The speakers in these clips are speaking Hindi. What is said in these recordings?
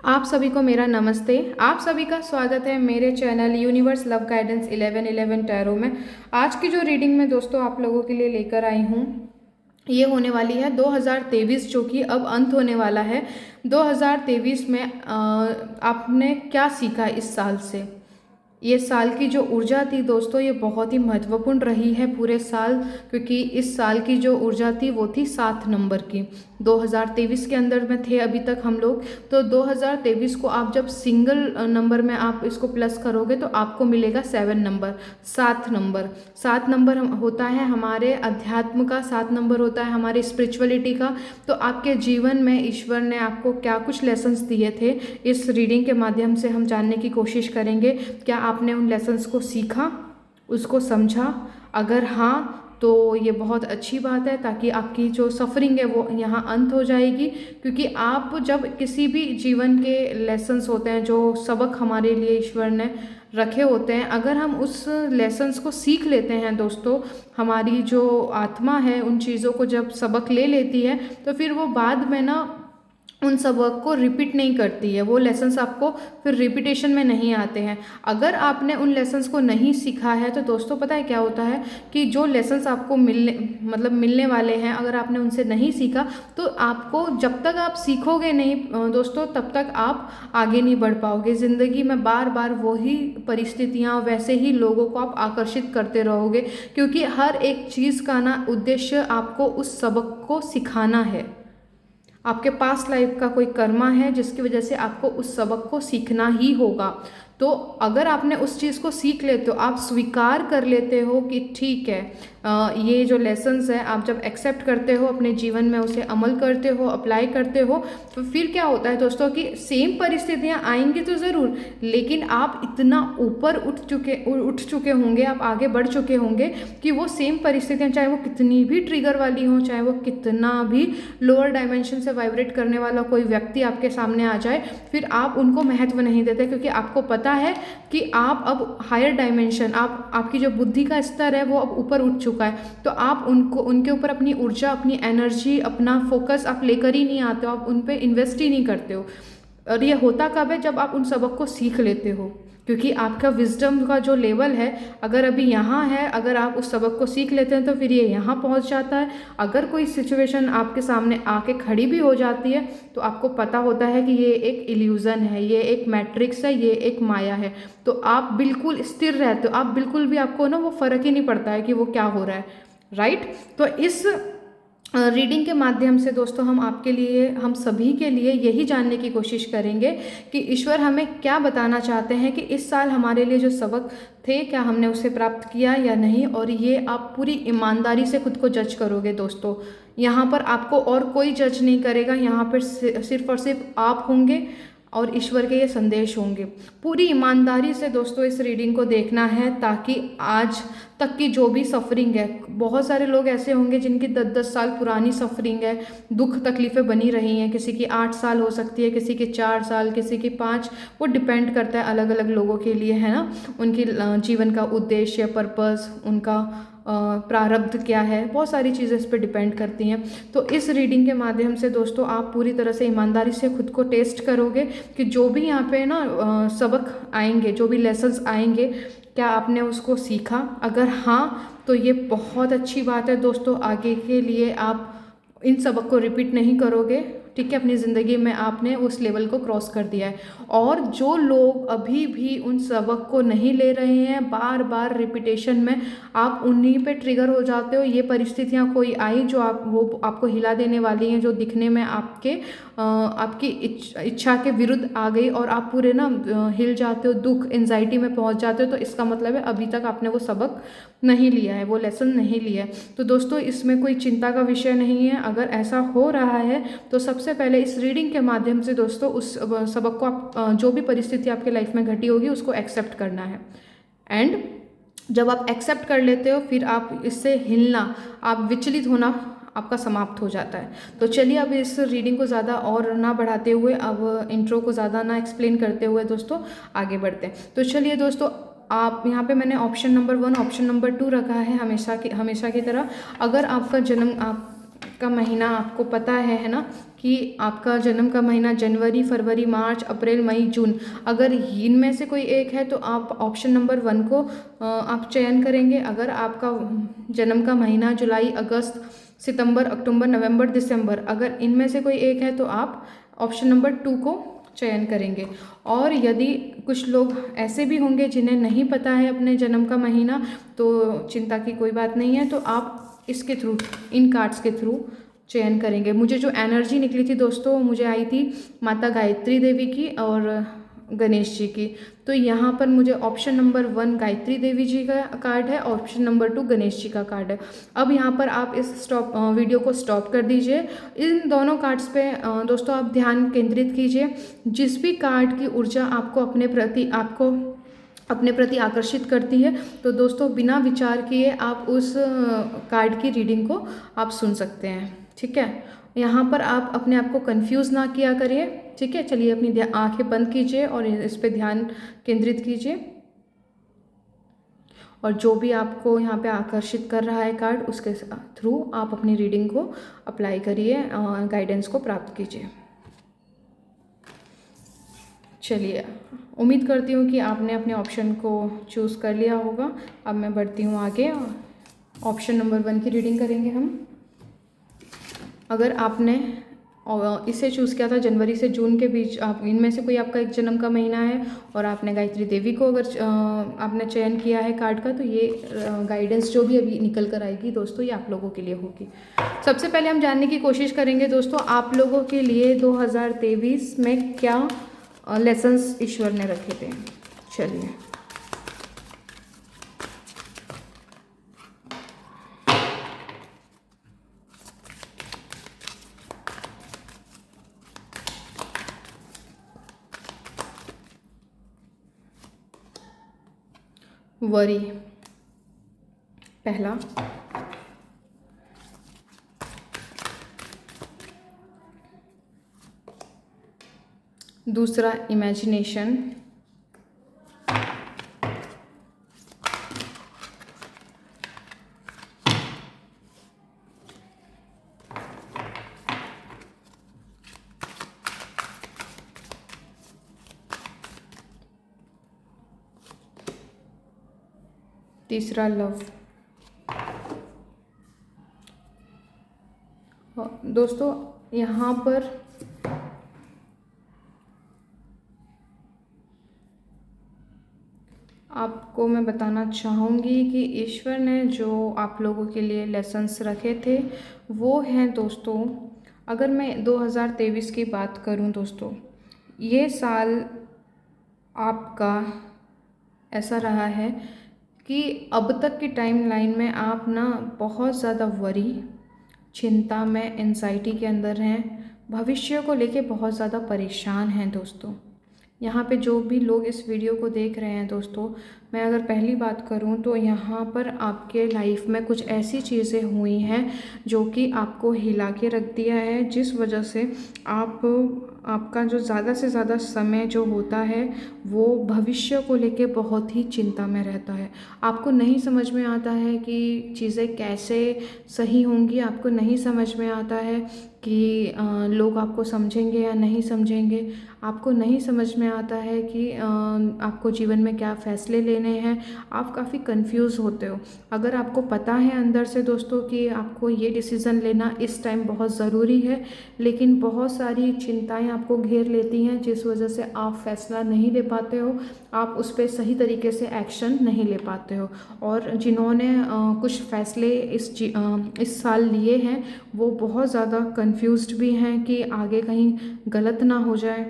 आप सभी को मेरा नमस्ते। आप सभी का स्वागत है मेरे channel universe love guidance 1111 tarot में। आज की जो रीडिंग मैं दोस्तों आप लोगों के लिए लेकर आई हूँ ये होने वाली है 2023, जो कि अब अंत होने वाला है। 2023 में आपने क्या सीखा इस साल से? ये साल की जो ऊर्जा थी दोस्तों ये बहुत ही महत्वपूर्ण रही है पूरे साल, क्योंकि इस साल की जो ऊर्जा थी वो थी 7 नंबर की। 2023 के अंदर में थे अभी तक हम लोग, तो 2023 को आप जब सिंगल नंबर में आप इसको प्लस करोगे तो आपको मिलेगा 7 नंबर, 7 नंबर। 7 नंबर होता है हमारे अध्यात्म का, 7 नंबर होता है हमारी स्पिरिचुअलिटी का। तो आपके जीवन में ईश्वर ने आपको क्या कुछ लेसन्स दिए थे, इस रीडिंग के माध्यम से हम जानने की कोशिश करेंगे। क्या आपने उन लेसन्स को सीखा, उसको समझा? अगर हाँ तो ये बहुत अच्छी बात है, ताकि आपकी जो सफ़रिंग है वो यहाँ अंत हो जाएगी। क्योंकि आप जब किसी भी जीवन के लेसन्स होते हैं, जो सबक हमारे लिए ईश्वर ने रखे होते हैं, अगर हम उस लेसन्स को सीख लेते हैं दोस्तों, हमारी जो आत्मा है उन चीज़ों को जब सबक ले लेती है तो फिर वो बाद में ना उन सबक को रिपीट नहीं करती है। वो लेसन्स आपको फिर रिपीटेशन में नहीं आते हैं। अगर आपने उन लेसन्स को नहीं सीखा है तो दोस्तों पता है क्या होता है कि जो लेसन्स आपको मिलने वाले हैं, अगर आपने उनसे नहीं सीखा तो आपको, जब तक आप सीखोगे नहीं दोस्तों, तब तक आप आगे नहीं बढ़ पाओगे। ज़िंदगी में बार बार वही परिस्थितियाँ, वैसे ही लोगों को आप आकर्षित करते रहोगे, क्योंकि हर एक चीज़ का ना उद्देश्य आपको उस सबक को सिखाना है। आपके पास्ट लाइफ का कोई कर्मा है जिसकी वजह से आपको उस सबक को सीखना ही होगा। तो अगर आपने उस चीज़ को सीख लेते हो, आप स्वीकार कर लेते हो कि ठीक है, ये जो लेसन्स है, आप जब एक्सेप्ट करते हो अपने जीवन में, उसे अमल करते हो, अप्लाई करते हो, तो फिर क्या होता है दोस्तों कि सेम परिस्थितियाँ आएंगी तो ज़रूर, लेकिन आप इतना ऊपर उठ चुके होंगे, आप आगे बढ़ चुके होंगे कि वो सेम परिस्थितियाँ, चाहे वो कितनी भी ट्रिगर वाली हों, चाहे वो कितना भी लोअर डायमेंशन से वाइब्रेट करने वाला कोई व्यक्ति आपके सामने आ जाए, फिर आप उनको महत्व नहीं देते, क्योंकि आपको पता है कि आप अब हायर डायमेंशन, आपकी जो बुद्धि का स्तर है वो अब ऊपर उठ चुका है। तो आप उनके ऊपर अपनी ऊर्जा, अपनी एनर्जी, अपना फोकस आप लेकर ही नहीं आते हो, आप उन पे इन्वेस्ट ही नहीं करते हो। और ये होता कब है? जब आप उन सबक को सीख लेते हो, क्योंकि आपका विजडम का जो लेवल है अगर अभी यहाँ है, अगर आप उस सबक को सीख लेते हैं तो फिर ये यहाँ पहुँच जाता है। अगर कोई सिचुएशन आपके सामने आके खड़ी भी हो जाती है तो आपको पता होता है कि ये एक इल्यूज़न है, ये एक मैट्रिक्स है, ये एक माया है। तो आप बिल्कुल स्थिर रहते हो, आप बिल्कुल भी, आपको ना वो फ़र्क ही नहीं पड़ता है कि वो क्या हो रहा है, राइट। तो इस रीडिंग के माध्यम से दोस्तों हम आपके लिए, हम सभी के लिए यही जानने की कोशिश करेंगे कि ईश्वर हमें क्या बताना चाहते हैं, कि इस साल हमारे लिए जो सबक थे क्या हमने उसे प्राप्त किया या नहीं। और ये आप पूरी ईमानदारी से खुद को जज करोगे दोस्तों। यहाँ पर आपको और कोई जज नहीं करेगा, यहाँ पर सिर्फ और सिर्फ आप होंगे और ईश्वर के ये संदेश होंगे। पूरी ईमानदारी से दोस्तों इस रीडिंग को देखना है, ताकि आज तक की जो भी सफ़रिंग है, बहुत सारे लोग ऐसे होंगे जिनकी 10-10 साल पुरानी सफ़रिंग है, दुख तकलीफ़ें बनी रही हैं। किसी की 8 साल हो सकती है, किसी की 4 साल, किसी की 5, वो डिपेंड करता है अलग अलग लोगों के लिए, है ना। उनकी जीवन का उद्देश्य, पर्पस, उनका प्रारब्ध क्या है, बहुत सारी चीज़ें इस पर डिपेंड करती हैं। तो इस रीडिंग के माध्यम से दोस्तों आप पूरी तरह से ईमानदारी से खुद को टेस्ट करोगे कि जो भी यहाँ पे ना सबक आएंगे, जो भी लेसन्स आएंगे, क्या आपने उसको सीखा। अगर हाँ तो ये बहुत अच्छी बात है दोस्तों। आगे के लिए आप इन सबक को रिपीट नहीं करोगे, ठीक है। अपनी ज़िंदगी में आपने उस लेवल को क्रॉस कर दिया है। और जो लोग अभी भी उन सबक को नहीं ले रहे हैं, बार बार रिपीटेशन में आप उन्हीं पे ट्रिगर हो जाते हो। ये परिस्थितियाँ कोई आई जो वो आपको हिला देने वाली हैं, जो दिखने में आपकी इच्छा के विरुद्ध आ गई और आप पूरे ना हिल जाते हो, दुख, एंजाइटी में पहुंच जाते हो, तो इसका मतलब है अभी तक आपने वो सबक नहीं लिया है, वो लेसन नहीं लिया है। तो दोस्तों इसमें कोई चिंता का विषय नहीं है। अगर ऐसा हो रहा है तो सबसे पहले इस रीडिंग के माध्यम से दोस्तों उस सबक को आप, जो भी परिस्थिति आपके लाइफ में घटी होगी, उसको एक्सेप्ट करना है। एंड जब आप एक्सेप्ट कर लेते हो फिर आप इससे हिलना, आप विचलित होना आपका समाप्त हो जाता है। तो चलिए अब इस रीडिंग को ज़्यादा और ना बढ़ाते हुए, अब इंट्रो को ज़्यादा ना एक्सप्लेन करते हुए दोस्तों आगे बढ़ते हैं। तो चलिए दोस्तों, आप यहाँ पे मैंने ऑप्शन नंबर 1, ऑप्शन नंबर 2 रखा है हमेशा की तरह। अगर आपका जन्म, आप का महीना आपको पता है ना, कि आपका जन्म का महीना जनवरी, फरवरी, मार्च, अप्रैल, मई, जून, अगर इनमें से कोई एक है तो आप ऑप्शन नंबर 1 को आप चयन करेंगे। अगर आपका जन्म का महीना जुलाई, अगस्त, सितंबर, अक्टूबर, नवंबर, दिसंबर, अगर इनमें से कोई एक है तो आप ऑप्शन नंबर 2 को चयन करेंगे। और यदि कुछ लोग ऐसे भी होंगे जिन्हें नहीं पता है अपने जन्म का महीना, तो चिंता की कोई बात नहीं है, तो आप इसके थ्रू, इन कार्ड्स के थ्रू चयन करेंगे। मुझे जो एनर्जी निकली थी दोस्तों, मुझे आई थी माता गायत्री देवी की और गणेश जी की। तो यहाँ पर मुझे ऑप्शन नंबर 1 गायत्री देवी जी का कार्ड है, ऑप्शन नंबर 2 गणेश जी का कार्ड है। अब यहाँ पर आप इस वीडियो को स्टॉप कर दीजिए। इन दोनों कार्ड्स पे दोस्तों आप ध्यान केंद्रित कीजिए। जिस भी कार्ड की ऊर्जा आपको अपने प्रति आकर्षित करती है, तो दोस्तों बिना विचार किए आप उस कार्ड की रीडिंग को आप सुन सकते हैं। ठीक है, यहाँ पर आप अपने आप को कंफ्यूज ना किया करिए। ठीक है, चलिए अपनी आंखें बंद कीजिए और इस पे ध्यान केंद्रित कीजिए, और जो भी आपको यहाँ पे आकर्षित कर रहा है कार्ड, उसके थ्रू आप अपनी रीडिंग को अप्लाई करिए, गाइडेंस को प्राप्त कीजिए। चलिए, उम्मीद करती हूँ कि आपने अपने ऑप्शन को चूज़ कर लिया होगा। अब मैं बढ़ती हूँ आगे, ऑप्शन नंबर 1 की रीडिंग करेंगे हम। अगर आपने इसे चूज़ किया था जनवरी से जून के बीच, आप इनमें से कोई आपका एक जन्म का महीना है और आपने गायत्री देवी को अगर आपने चयन किया है कार्ड का, तो ये गाइडेंस जो भी अभी निकल कर आएगी दोस्तों, ये आप लोगों के लिए होगी। सबसे पहले हम जानने की कोशिश करेंगे दोस्तों, आप लोगों के लिए 2023 में क्या लेसन्स ईश्वर ने रखे थे। चलिए, वरी पहला, दूसरा इमेजिनेशन, तीसरा लव। दोस्तों यहाँ पर आपको मैं बताना चाहूँगी कि ईश्वर ने जो आप लोगों के लिए लेसन्स रखे थे वो हैं दोस्तों, अगर मैं 2023 की बात करूँ दोस्तों, ये साल आपका ऐसा रहा है कि अब तक की टाइमलाइन में आप ना बहुत ज़्यादा वरी, चिंता में, एंजाइटी के अंदर हैं, भविष्य को लेके बहुत ज़्यादा परेशान हैं दोस्तों। यहाँ पे जो भी लोग इस वीडियो को देख रहे हैं दोस्तों, मैं अगर पहली बात करूँ तो यहाँ पर आपके लाइफ में कुछ ऐसी चीज़ें हुई हैं जो कि आपको हिला के रख दिया है, जिस वजह से आपका जो ज़्यादा से ज़्यादा समय जो होता है वो भविष्य को लेके बहुत ही चिंता में रहता है। आपको नहीं समझ में आता है कि चीज़ें कैसे सही होंगी, आपको नहीं समझ में आता है कि लोग आपको समझेंगे या नहीं समझेंगे, आपको नहीं समझ में आता है कि आपको जीवन में क्या फ़ैसले लेने हैं, आप काफ़ी कंफ्यूज होते हो। अगर आपको पता है अंदर से दोस्तों कि आपको ये डिसीज़न लेना इस टाइम बहुत ज़रूरी है, लेकिन बहुत सारी चिंताएं आपको घेर लेती हैं, जिस वजह से आप फैसला नहीं ले पाते हो, आप उस पर सही तरीके से एक्शन नहीं ले पाते हो। और जिन्होंने कुछ फ़ैसले इस साल लिए हैं वो बहुत ज़्यादा कंफ्यूज्ड भी हैं कि आगे कहीं गलत ना हो जाए,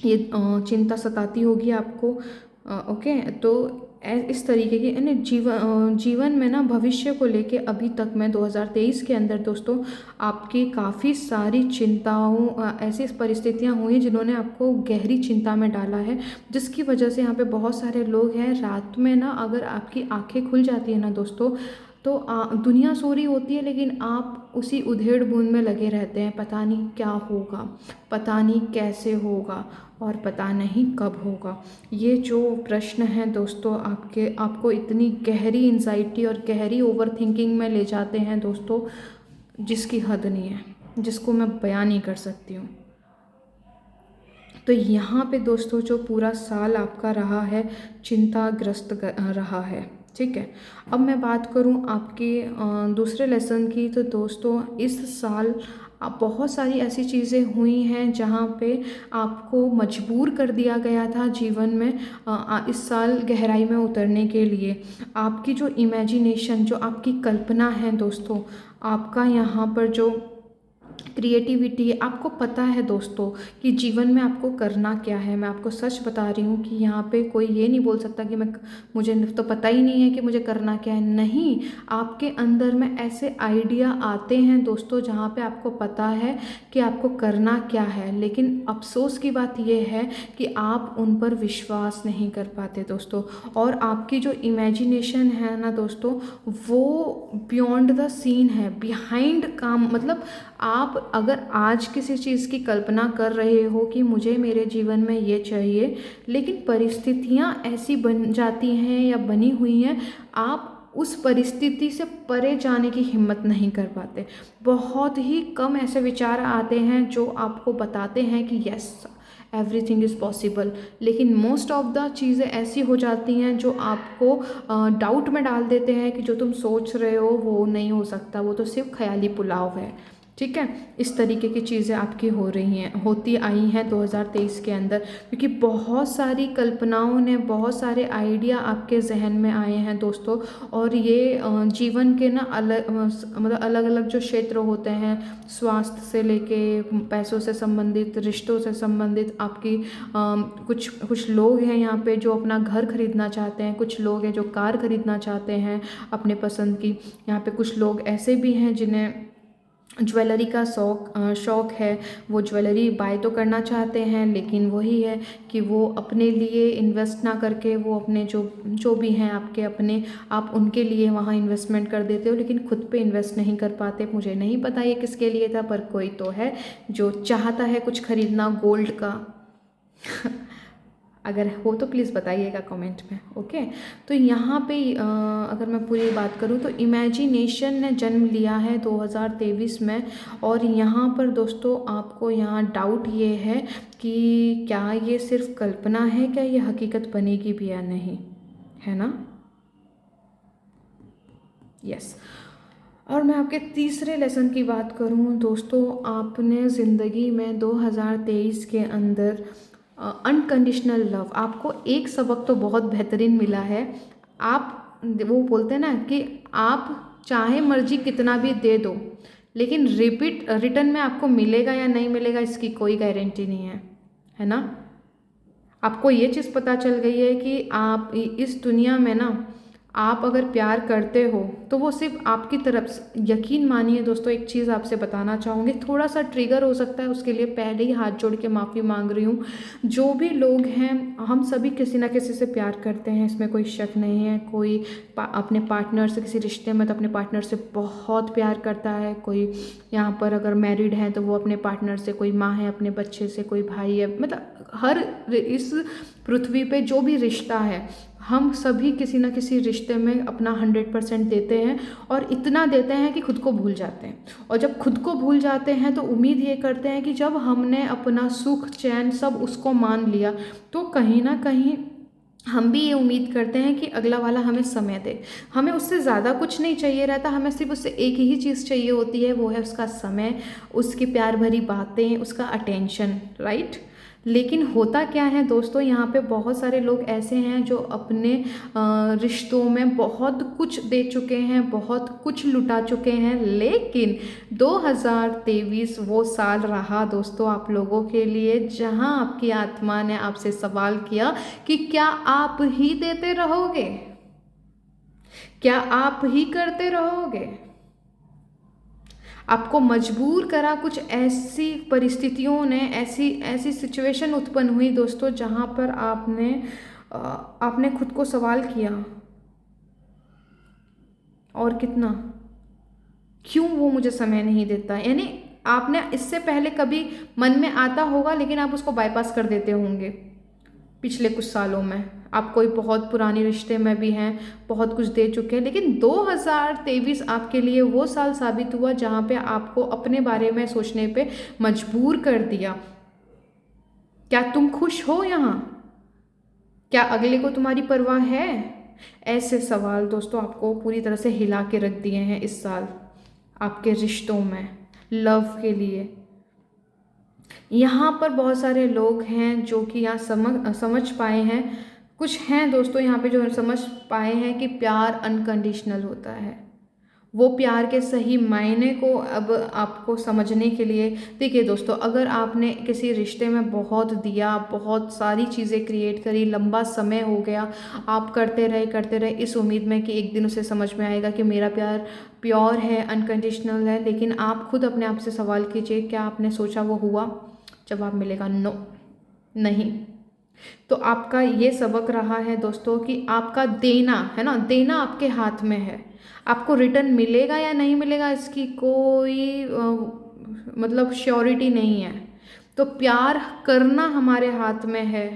ये चिंता सताती होगी आपको। ओके, तो इस तरीके की यानी जीवन में ना भविष्य को लेके अभी तक मैं 2023 के अंदर दोस्तों आपकी काफ़ी सारी चिंताओं, ऐसी परिस्थितियां हुई जिन्होंने आपको गहरी चिंता में डाला है, जिसकी वजह से यहाँ पे बहुत सारे लोग हैं, रात में ना अगर आपकी आंखें खुल जाती है ना दोस्तों, तो दुनिया सो रही होती है लेकिन आप उसी उधेड़ बुन में लगे रहते हैं, पता नहीं क्या होगा, पता नहीं कैसे होगा और पता नहीं कब होगा। ये जो प्रश्न हैं दोस्तों आपको इतनी गहरी एंजाइटी और गहरी ओवर थिंकिंग में ले जाते हैं दोस्तों, जिसकी हद नहीं है, जिसको मैं बयान नहीं कर सकती हूँ। तो यहाँ पे दोस्तों जो पूरा साल आपका रहा है, चिंताग्रस्त रहा है, ठीक है। अब मैं बात करूँ आपके दूसरे लेसन की, तो दोस्तों इस साल बहुत सारी ऐसी चीज़ें हुई हैं जहाँ पे आपको मजबूर कर दिया गया था जीवन में इस साल गहराई में उतरने के लिए। आपकी जो इमेजिनेशन, जो आपकी कल्पना है दोस्तों, आपका यहाँ पर जो क्रिएटिविटी, आपको पता है दोस्तों कि जीवन में आपको करना क्या है। मैं आपको सच बता रही हूँ कि यहाँ पे कोई ये नहीं बोल सकता कि मुझे तो पता ही नहीं है कि मुझे करना क्या है। नहीं, आपके अंदर में ऐसे आइडिया आते हैं दोस्तों जहाँ पे आपको पता है कि आपको करना क्या है, लेकिन अफसोस की बात यह है कि आप उन पर विश्वास नहीं कर पाते दोस्तों। और आपकी जो इमेजिनेशन है ना दोस्तों, वो बियॉन्ड द सीन है, बिहाइंड काम। मतलब आप अगर आज किसी चीज़ की कल्पना कर रहे हो कि मुझे मेरे जीवन में ये चाहिए, लेकिन परिस्थितियाँ ऐसी बन जाती हैं या बनी हुई हैं, आप उस परिस्थिति से परे जाने की हिम्मत नहीं कर पाते। बहुत ही कम ऐसे विचार आते हैं जो आपको बताते हैं कि यस, एवरीथिंग इज़ पॉसिबल, लेकिन मोस्ट ऑफ द चीज़ें ऐसी हो जाती हैं जो आपको डाउट में डाल देते हैं कि जो तुम सोच रहे हो वो नहीं हो सकता, वो तो सिर्फ ख्याली पुलाव है, ठीक है। इस तरीके की चीज़ें आपकी हो रही हैं, होती आई हैं 2023 के अंदर, क्योंकि बहुत सारी कल्पनाओं ने, बहुत सारे आइडिया आपके जहन में आए हैं दोस्तों। और ये जीवन के ना अलग मतलब अलग अलग जो क्षेत्र होते हैं, स्वास्थ्य से लेके पैसों से संबंधित, रिश्तों से संबंधित, आपकी कुछ लोग हैं यहाँ पे जो अपना घर खरीदना चाहते हैं, कुछ लोग हैं जो कार खरीदना चाहते हैं अपने पसंद की। यहाँ पे कुछ लोग ऐसे भी हैं जिन्हें ज्वेलरी का शौक़ है, वो ज्वेलरी बाय तो करना चाहते हैं, लेकिन वही है कि वो अपने लिए इन्वेस्ट ना करके वो अपने जो भी हैं आपके अपने, आप उनके लिए वहाँ इन्वेस्टमेंट कर देते हो, लेकिन खुद पे इन्वेस्ट नहीं कर पाते। मुझे नहीं पता ये किसके लिए था, पर कोई तो है जो चाहता है कुछ खरीदना गोल्ड का। अगर हो तो प्लीज़ बताइएगा कमेंट में, ओके। तो यहाँ पे अगर मैं पूरी बात करूँ तो इमेजिनेशन ने जन्म लिया है 2023 में। और यहाँ पर दोस्तों आपको यहाँ डाउट ये है कि क्या ये सिर्फ कल्पना है, क्या ये हकीकत बनेगी भी या नहीं, है ना। यस। और मैं आपके तीसरे लेसन की बात करूँ दोस्तों, आपने ज़िंदगी में 2023 के अंदर अनकंडीशनल लव, आपको एक सबक तो बहुत बेहतरीन मिला है। आप वो बोलते हैं ना कि आप चाहे मर्जी कितना भी दे दो, लेकिन रिटर्न में आपको मिलेगा या नहीं मिलेगा इसकी कोई गारंटी नहीं है ना। आपको ये चीज़ पता चल गई है कि आप इस दुनिया में ना, आप अगर प्यार करते हो तो वो सिर्फ आपकी तरफ से। यकीन मानिए दोस्तों, एक चीज़ आपसे बताना चाहूँगी, थोड़ा सा ट्रिगर हो सकता है, उसके लिए पहले ही हाथ जोड़ के माफ़ी मांग रही हूँ। जो भी लोग हैं, हम सभी किसी ना किसी से प्यार करते हैं, इसमें कोई शक नहीं है। कोई अपने पार्टनर से, किसी रिश्ते में तो अपने पार्टनर से बहुत प्यार करता है। कोई यहाँ पर अगर मैरिड है तो वो अपने पार्टनर से, कोई माँ है अपने बच्चे से, कोई भाई है, मतलब हर इस पृथ्वी पे जो भी रिश्ता है, हम सभी किसी न किसी रिश्ते में अपना 100% देते हैं, और इतना देते हैं कि खुद को भूल जाते हैं। और जब खुद को भूल जाते हैं तो उम्मीद ये करते हैं कि जब हमने अपना सुख चैन सब उसको मान लिया, तो कहीं ना कहीं हम भी ये उम्मीद करते हैं कि अगला वाला हमें समय दे। हमें उससे ज़्यादा कुछ नहीं चाहिए रहता, हमें सिर्फ उससे एक ही चीज़ चाहिए होती है, वो है उसका समय, उसकी प्यार भरी बातें, उसका अटेंशन, राइट। लेकिन होता क्या है दोस्तों, यहाँ पे बहुत सारे लोग ऐसे हैं जो अपने रिश्तों में बहुत कुछ दे चुके हैं, बहुत कुछ लुटा चुके हैं, लेकिन 2023 वो साल रहा दोस्तों आप लोगों के लिए जहाँ आपकी आत्मा ने आपसे सवाल किया कि क्या आप ही देते रहोगे, क्या आप ही करते रहोगे। आपको मजबूर करा कुछ ऐसी परिस्थितियों ने, ऐसी सिचुएशन उत्पन्न हुई दोस्तों जहाँ पर आपने खुद को सवाल किया, और कितना, क्यों वो मुझे समय नहीं देता। यानी आपने इससे पहले कभी मन में आता होगा, लेकिन आप उसको बाईपास कर देते होंगे। पिछले कुछ सालों में। आप कोई बहुत पुराने रिश्ते में भी हैं, बहुत कुछ दे चुके हैं, लेकिन 2023 आपके लिए वो साल साबित हुआ जहाँ पे आपको अपने बारे में सोचने पे मजबूर कर दिया। क्या तुम खुश हो यहाँ? क्या अगले को तुम्हारी परवाह है? ऐसे सवाल दोस्तों आपको पूरी तरह से हिला के रख दिए हैं इस साल आपके रिश्तों में, लव के लिए। यहाँ पर बहुत सारे लोग हैं जो कि यहाँ समझ पाए हैं, कुछ हैं दोस्तों यहाँ पे जो समझ पाए हैं कि प्यार अनकंडीशनल होता है। वो प्यार के सही मायने को अब आपको समझने के लिए, देखिए दोस्तों, अगर आपने किसी रिश्ते में बहुत दिया, बहुत सारी चीज़ें क्रिएट करी, लंबा समय हो गया, आप करते रहे इस उम्मीद में कि एक दिन उसे समझ में आएगा कि मेरा प्यार प्योर है, अनकंडीशनल है, लेकिन आप खुद अपने आप से सवाल कीजिए, क्या आपने सोचा वो हुआ? जवाब मिलेगा नो, नहीं। तो आपका ये सबक रहा है दोस्तों कि आपका देना है ना, देना आपके हाथ में है। आपको रिटर्न मिलेगा या नहीं मिलेगा इसकी कोई मतलब श्योरिटी नहीं है। तो प्यार करना हमारे हाथ में है,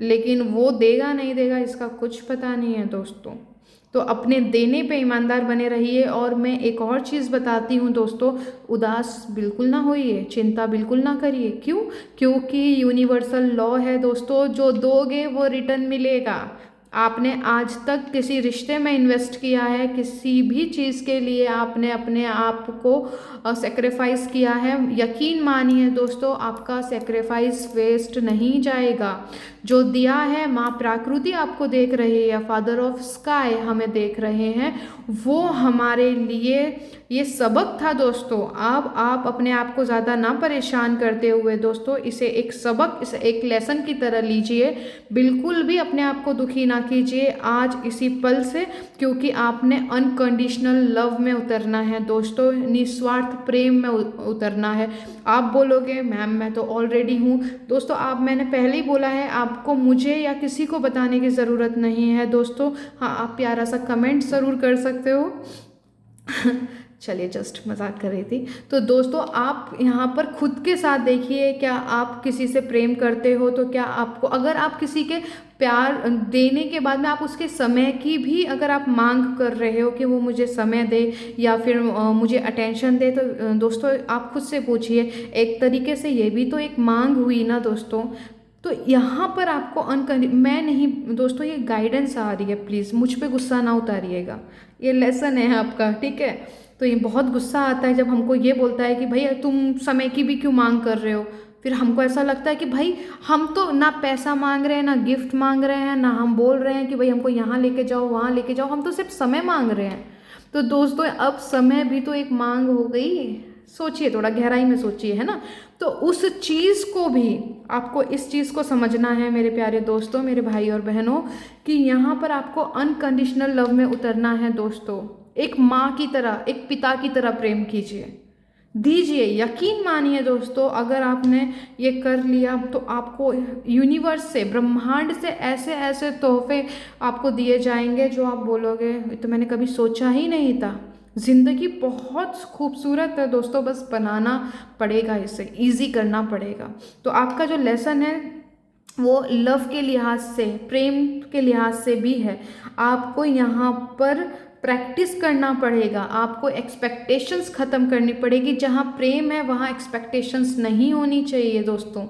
लेकिन वो देगा नहीं देगा इसका कुछ पता नहीं है दोस्तों। तो अपने देने पे ईमानदार बने रहिए। और मैं एक और चीज़ बताती हूँ दोस्तों, उदास बिल्कुल ना होइए, चिंता बिल्कुल ना करिए। क्यों? क्योंकि यूनिवर्सल लॉ है दोस्तों, जो दोगे वो रिटर्न मिलेगा। आपने आज तक किसी रिश्ते में इन्वेस्ट किया है, किसी भी चीज़ के लिए आपने अपने आप को सेक्रीफाइस किया है, यकीन मानिए दोस्तों आपका सेक्रीफाइस वेस्ट नहीं जाएगा। जो दिया है माँ प्रकृति आपको देख रही है, फादर ऑफ स्काई हमें देख रहे हैं, वो हमारे लिए ये सबक था दोस्तों। अब आप अपने आप को ज़्यादा ना परेशान करते हुए दोस्तों इसे एक सबक, इसे एक लेसन की तरह लीजिए। बिल्कुल भी अपने आप को दुखी ना कीजिए आज इसी पल से, क्योंकि आपने अनकंडीशनल लव में उतरना है दोस्तों, निस्वार्थ प्रेम में उतरना है। आप बोलोगे मैम मैं तो ऑलरेडी हूँ दोस्तों, आप, मैंने पहले ही बोला है, आपको मुझे या किसी को बताने की ज़रूरत नहीं है दोस्तों। हाँ, आप प्यारा सा कमेंट ज़रूर कर सकते हो चलिए जस्ट मजाक कर रही थी। तो दोस्तों आप यहाँ पर खुद के साथ देखिए, क्या आप किसी से प्रेम करते हो? तो क्या आपको, अगर आप किसी के प्यार देने के बाद में आप उसके समय की भी अगर आप मांग कर रहे हो कि वो मुझे समय दे या फिर मुझे अटेंशन दे, तो दोस्तों आप खुद से पूछिए, एक तरीके से ये भी तो एक मांग हुई ना दोस्तों। तो यहाँ पर आपको मैं नहीं दोस्तों, ये गाइडेंस आ रही है, प्लीज़ मुझ पे गुस्सा ना उतारिएगा, ये लेसन है आपका, ठीक है। तो ये बहुत गुस्सा आता है जब हमको ये बोलता है कि भैया तुम समय की भी क्यों मांग कर रहे हो। फिर हमको ऐसा लगता है कि भाई हम तो ना पैसा मांग रहे हैं, ना गिफ्ट मांग रहे हैं, ना हम बोल रहे हैं कि भाई हमको यहाँ लेके जाओ वहाँ लेके जाओ, हम तो सिर्फ समय मांग रहे हैं। तो दोस्तों अब समय भी तो एक मांग हो गई, सोचिए, थोड़ा गहराई में सोचिए, है ना। तो उस चीज़ को भी आपको, इस चीज़ को समझना है मेरे प्यारे दोस्तों, मेरे भाई और बहनों, कि यहाँ पर आपको अनकंडीशनल लव में उतरना है दोस्तों। एक माँ की तरह, एक पिता की तरह प्रेम कीजिए, दीजिए। यकीन मानिए दोस्तों, अगर आपने ये कर लिया तो आपको यूनिवर्स से, ब्रह्मांड से ऐसे ऐसे तोहफे आपको दिए जाएंगे जो आप बोलोगे ये तो मैंने कभी सोचा ही नहीं था। ज़िंदगी बहुत खूबसूरत है दोस्तों, बस बनाना पड़ेगा, इसे ईजी करना पड़ेगा। तो आपका जो लेसन है वो लव के लिहाज से, प्रेम के लिहाज से भी है। आपको यहाँ पर प्रैक्टिस करना पड़ेगा, आपको एक्सपेक्टेशंस ख़त्म करनी पड़ेगी। जहाँ प्रेम है वहाँ एक्सपेक्टेशंस नहीं होनी चाहिए दोस्तों,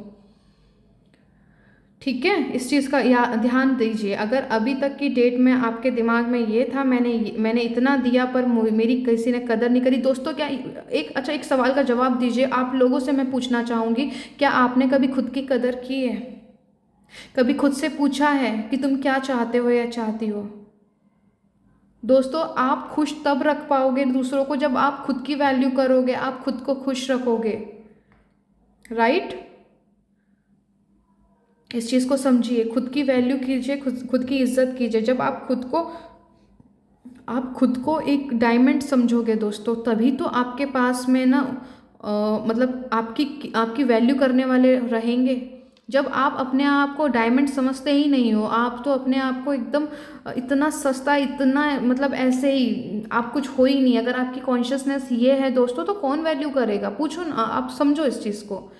ठीक है। इस चीज़ का ध्यान दीजिए। अगर अभी तक की डेट में आपके दिमाग में ये था मैंने इतना दिया पर मेरी किसी ने कदर नहीं करी दोस्तों, क्या एक सवाल का जवाब दीजिए। आप लोगों से मैं पूछना चाहूँगी, क्या आपने कभी खुद की कदर की है? कभी खुद से पूछा है कि तुम क्या चाहते हो या चाहती हो? दोस्तों आप खुश तब रख पाओगे दूसरों को जब आप खुद की वैल्यू करोगे, आप खुद को खुश रखोगे, राइट। इस चीज़ को समझिए, खुद की वैल्यू कीजिए, खुद की इज्जत कीजिए। जब आप खुद को एक डायमंड समझोगे दोस्तों, तभी तो आपके पास में ना मतलब आपकी वैल्यू करने वाले रहेंगे। जब आप अपने आप को डायमंड समझते ही नहीं हो, आप तो अपने आप को एकदम इतना सस्ता, इतना मतलब ऐसे ही आप कुछ हो ही नहीं। अगर आपकी कॉन्शियसनेस ये है दोस्तों, तो कौन वैल्यू करेगा? पूछो ना, आप समझो इस चीज़ को।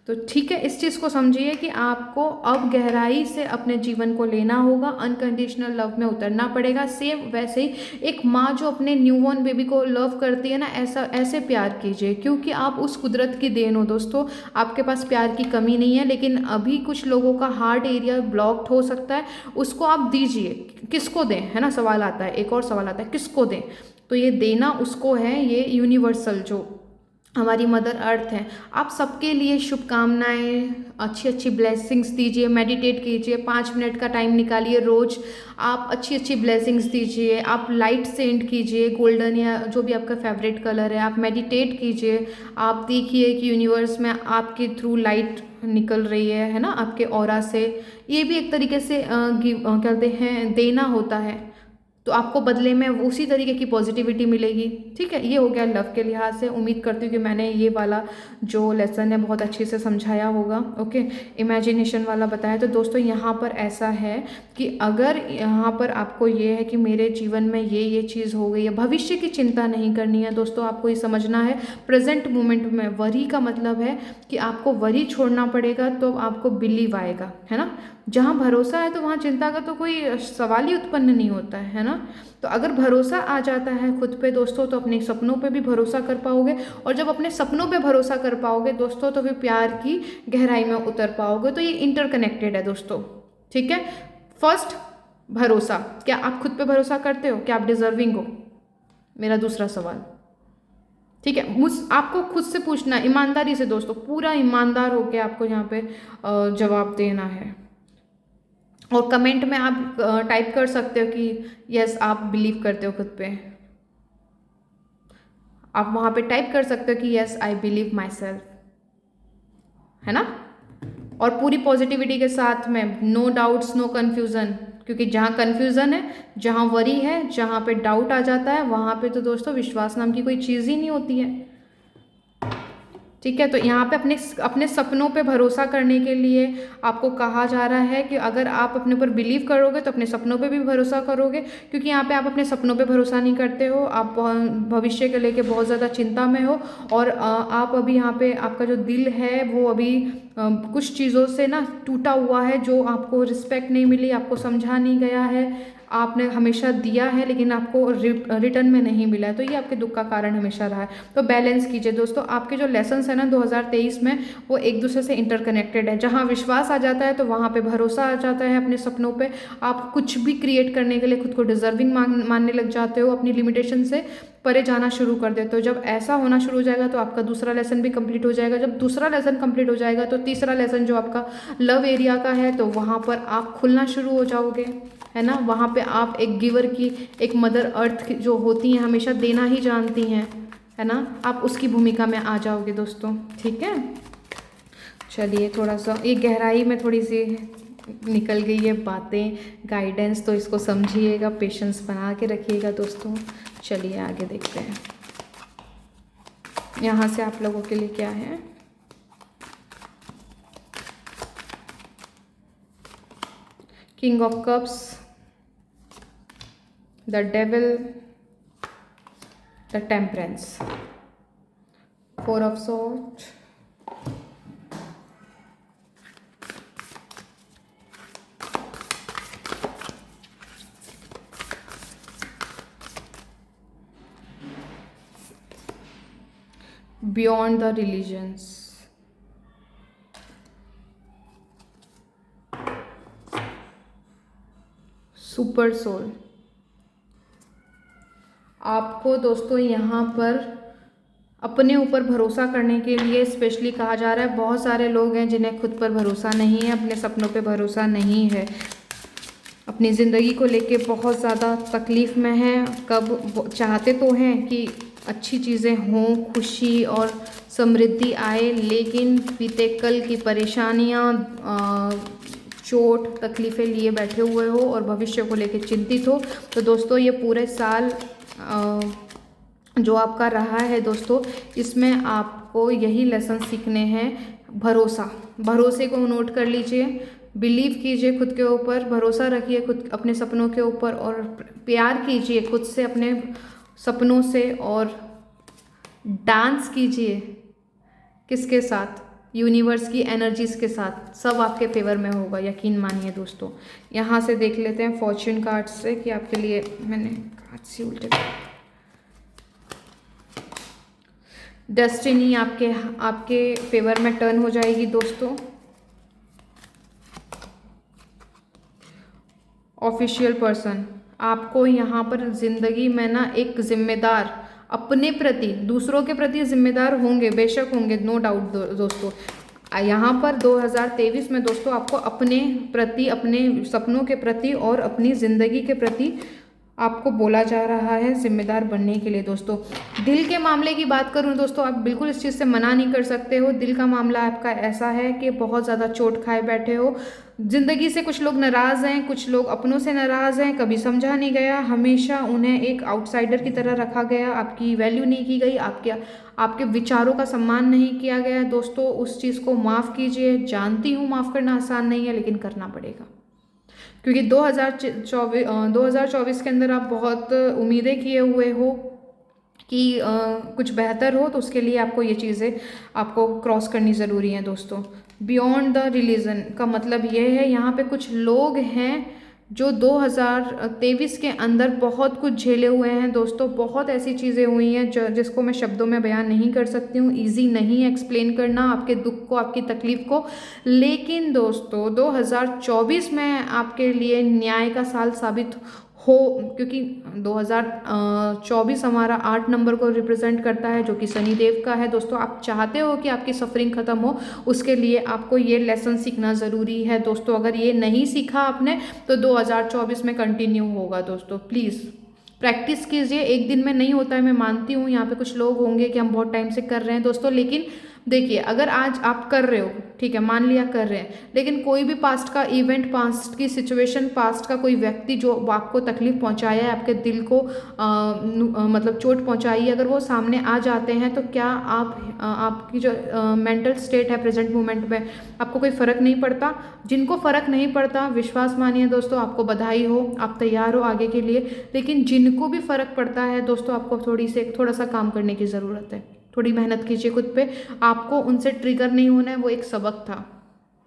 तो ठीक है, इस चीज़ को समझिए कि आपको अब गहराई से अपने जीवन को लेना होगा, अनकंडीशनल लव में उतरना पड़ेगा। सेम वैसे ही एक माँ जो अपने न्यूबॉर्न बेबी को लव करती है ना, ऐसे प्यार कीजिए, क्योंकि आप उस कुदरत की देन हो दोस्तों। आपके पास प्यार की कमी नहीं है, लेकिन अभी कुछ लोगों का हार्ट एरिया ब्लॉक्ड हो सकता है, उसको आप दीजिए। किसको दें, है ना, सवाल आता है, एक और सवाल आता है, किसको दें? तो ये देना उसको है, ये यूनिवर्सल जो हमारी मदर अर्थ है। आप सबके लिए शुभकामनाएं, अच्छी अच्छी ब्लेसिंग्स दीजिए, मेडिटेट कीजिए, 5 मिनट का टाइम निकालिए रोज़, आप अच्छी अच्छी ब्लेसिंग्स दीजिए, आप लाइट सेंड कीजिए, गोल्डन या जो भी आपका फेवरेट कलर है, आप मेडिटेट कीजिए। आप देखिए कि यूनिवर्स में आपके थ्रू लाइट निकल रही है ना, आपके ऑरा से। ये भी एक तरीके से कहते हैं देना होता है, तो आपको बदले में उसी तरीके की पॉजिटिविटी मिलेगी। ठीक है, ये हो गया लव के लिहाज से। उम्मीद करती हूँ कि मैंने ये वाला जो लेसन है बहुत अच्छे से समझाया होगा। ओके, इमेजिनेशन वाला बताया। तो दोस्तों यहाँ पर ऐसा है कि अगर यहाँ पर आपको ये है कि मेरे जीवन में ये चीज़ हो गई है, भविष्य की चिंता नहीं करनी है दोस्तों, आपको ये समझना है प्रेजेंट मोमेंट में। वरी का मतलब है कि आपको वरी छोड़ना पड़ेगा, तो आपको बिलीव आएगा, है ना। जहाँ भरोसा है तो वहाँ चिंता का तो कोई सवाल ही उत्पन्न नहीं होता है ना। तो अगर भरोसा आ जाता है खुद पे दोस्तों, तो अपने सपनों पे भी भरोसा कर पाओगे, और जब अपने सपनों पे भरोसा कर पाओगे दोस्तों, तो फिर प्यार की गहराई में उतर पाओगे। तो ये इंटरकनेक्टेड है दोस्तों, ठीक है। फर्स्ट, भरोसा। क्या आप खुद पे भरोसा करते हो? क्या आप डिजर्विंग हो? मेरा दूसरा सवाल, ठीक है। आपको खुद से पूछना, ईमानदारी से दोस्तों, पूरा ईमानदार होकर आपको यहाँ पे जवाब देना है। और कमेंट में आप टाइप कर सकते हो कि यस आप बिलीव करते हो खुद पे। आप वहाँ पे टाइप कर सकते हो कि yes I believe my self, है ना। और पूरी पॉजिटिविटी के साथ में, नो डाउट्स नो कन्फ्यूज़न, क्योंकि जहाँ कन्फ्यूज़न है, जहाँ वरी है, जहाँ पे डाउट आ जाता है, वहाँ पे तो दोस्तों विश्वास नाम की कोई चीज़ ही नहीं होती है। ठीक है, तो यहाँ पे अपने सपनों पे भरोसा करने के लिए आपको कहा जा रहा है कि अगर आप अपने ऊपर बिलीव करोगे तो अपने सपनों पे भी भरोसा करोगे, क्योंकि यहाँ पे आप अपने सपनों पे भरोसा नहीं करते हो, आप भविष्य के लेके बहुत ज़्यादा चिंता में हो, और आप अभी यहाँ पे आपका जो दिल है वो अभी कुछ चीज़ों से ना टूटा हुआ है, जो आपको रिस्पेक्ट नहीं मिली, आपको समझा नहीं गया है, आपने हमेशा दिया है लेकिन आपको रिटर्न में नहीं मिला है, तो ये आपके दुख का कारण हमेशा रहा है। तो बैलेंस कीजिए दोस्तों। आपके जो लेसन्स है ना 2023 में, वो एक दूसरे से इंटरकनेक्टेड है। जहाँ विश्वास आ जाता है तो वहाँ पे भरोसा आ जाता है अपने सपनों पे। आप कुछ भी क्रिएट करने के लिए खुद को डिजर्विंग मानने लग जाते हो, अपनी लिमिटेशन से परे जाना शुरू कर देते हो। जब ऐसा होना शुरू हो जाएगा तो आपका दूसरा लेसन भी कंप्लीट हो जाएगा। जब दूसरा लेसन कंप्लीट हो जाएगा तो तीसरा लेसन जो आपका लव एरिया का है, तो वहाँ पर आप खुलना शुरू हो जाओगे, है ना। वहाँ पे आप एक गिवर की, एक मदर अर्थ जो होती हैं हमेशा देना ही जानती हैं, है ना, आप उसकी भूमिका में आ जाओगे दोस्तों। ठीक है, चलिए थोड़ा सा ये गहराई में थोड़ी सी निकल गई है बातें, गाइडेंस, तो इसको समझिएगा, पेशेंस बना के रखिएगा दोस्तों। चलिए आगे देखते हैं यहाँ से आप लोगों के लिए क्या है। King of cups, the devil, the temperance, 4 of swords, beyond the religions, super soul. आपको दोस्तों यहाँ पर अपने ऊपर भरोसा करने के लिए स्पेशली कहा जा रहा है। बहुत सारे लोग हैं जिन्हें खुद पर भरोसा नहीं है, अपने सपनों पे भरोसा नहीं है, अपनी ज़िंदगी को लेके बहुत ज़्यादा तकलीफ़ में हैं। कब चाहते तो हैं कि अच्छी चीज़ें हों, खुशी और समृद्धि आए, लेकिन बीते कल की परेशानियाँ, चोट, तकलीफ़ें लिए बैठे हुए हो और भविष्य को लेके चिंतित हो। तो दोस्तों ये पूरे साल जो आपका रहा है दोस्तों, इसमें आपको यही लेसन सीखने हैं। भरोसे को नोट कर लीजिए, बिलीव कीजिए खुद के ऊपर, भरोसा रखिए खुद अपने सपनों के ऊपर, और प्यार कीजिए खुद से, अपने सपनों से, और डांस कीजिए किसके साथ? यूनिवर्स की एनर्जीज के साथ सब आपके फेवर में होगा, यकीन मानिए दोस्तों। यहाँ से देख लेते हैं फॉर्च्यून कार्ड से कि आपके लिए, मैंने कार्ड से उल्टे, डेस्टिनी आपके फेवर में टर्न हो जाएगी दोस्तों। ऑफिशियल पर्सन, आपको यहाँ पर ज़िंदगी में ना एक जिम्मेदार, अपने प्रति, दूसरों के प्रति जिम्मेदार होंगे, बेशक होंगे, नो डाउट दोस्तों। यहाँ पर 2023 में दोस्तों आपको अपने प्रति, अपने सपनों के प्रति और अपनी ज़िंदगी के प्रति आपको बोला जा रहा है जिम्मेदार बनने के लिए दोस्तों। दिल के मामले की बात करूं दोस्तों, आप बिल्कुल इस चीज़ से मना नहीं कर सकते हो। दिल का मामला आपका ऐसा है कि बहुत ज़्यादा चोट खाए बैठे हो, ज़िंदगी से कुछ लोग नाराज़ हैं, कुछ लोग अपनों से नाराज़ हैं, कभी समझा नहीं गया, हमेशा उन्हें एक आउटसाइडर की तरह रखा गया, आपकी वैल्यू नहीं की गई, आपके विचारों का सम्मान नहीं किया गया दोस्तों। उस चीज़ को माफ़ कीजिए। जानती हूँ माफ़ करना आसान नहीं है, लेकिन करना पड़ेगा, क्योंकि 2024 के अंदर आप बहुत उम्मीदें किए हुए हो कि कुछ बेहतर हो, तो उसके लिए आपको ये चीज़ें आपको क्रॉस करनी ज़रूरी है दोस्तों। बियॉन्ड द रिलीजन का मतलब ये है, यहाँ पे कुछ लोग हैं जो 2023 के अंदर बहुत कुछ झेले हुए हैं दोस्तों। बहुत ऐसी चीज़ें हुई हैं जिसको मैं शब्दों में बयान नहीं कर सकती हूँ, ईजी नहीं है एक्सप्लेन करना आपके दुख को, आपकी तकलीफ़ को। लेकिन दोस्तों 2024 में आपके लिए न्याय का साल साबित हो, क्योंकि 2024 हमारा 8 नंबर को रिप्रेजेंट करता है, जो कि शनिदेव का है दोस्तों। आप चाहते हो कि आपकी सफरिंग ख़त्म हो, उसके लिए आपको ये लेसन सीखना ज़रूरी है दोस्तों। अगर ये नहीं सीखा आपने तो 2024 में कंटिन्यू होगा दोस्तों। प्लीज़ प्रैक्टिस कीजिए, एक दिन में नहीं होता है, मैं मानती हूँ। यहाँ पे कुछ लोग होंगे कि हम बहुत टाइम से कर रहे हैं दोस्तों, लेकिन देखिए, अगर आज आप कर रहे हो, ठीक है, मान लिया कर रहे हैं, लेकिन कोई भी पास्ट का इवेंट, पास्ट की सिचुएशन, पास्ट का कोई व्यक्ति जो आपको तकलीफ पहुंचाया है, आपके दिल को मतलब चोट पहुंचाई है, अगर वो सामने आ जाते हैं, तो क्या आपकी जो मेंटल स्टेट है प्रेजेंट मोमेंट में, आपको कोई फ़र्क नहीं पड़ता? जिनको फ़र्क नहीं पड़ता, विश्वास मानिए दोस्तों, आपको बधाई हो, आप तैयार हो आगे के लिए। लेकिन जिनको भी फ़र्क पड़ता है दोस्तों, आपको थोड़ा सा काम करने की ज़रूरत है। थोड़ी मेहनत कीजिए खुद पे, आपको उनसे ट्रिगर नहीं होना है। वो एक सबक था,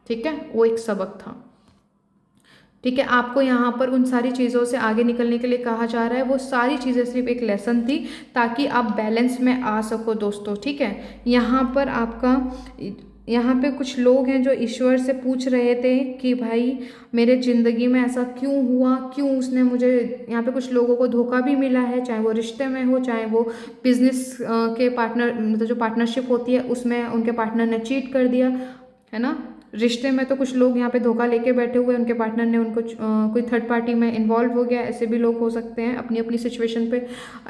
ठीक है, वो एक सबक था, ठीक है। आपको यहाँ पर उन सारी चीज़ों से आगे निकलने के लिए कहा जा रहा है। वो सारी चीज़ें सिर्फ एक लेसन थी, ताकि आप बैलेंस में आ सको दोस्तों, ठीक है। यहाँ पे कुछ लोग हैं जो ईश्वर से पूछ रहे थे कि भाई मेरे ज़िंदगी में ऐसा क्यों हुआ, क्यों उसने मुझे, यहाँ पे कुछ लोगों को धोखा भी मिला है, चाहे वो रिश्ते में हो, चाहे वो बिजनेस के पार्टनर, मतलब जो पार्टनरशिप होती है उसमें उनके पार्टनर ने चीट कर दिया है ना। रिश्ते में तो कुछ लोग यहाँ पे धोखा लेके बैठे हुए, उनके पार्टनर ने उनको कोई थर्ड पार्टी में इन्वॉल्व हो गया, ऐसे भी लोग हो सकते हैं। अपनी अपनी सिचुएशन पे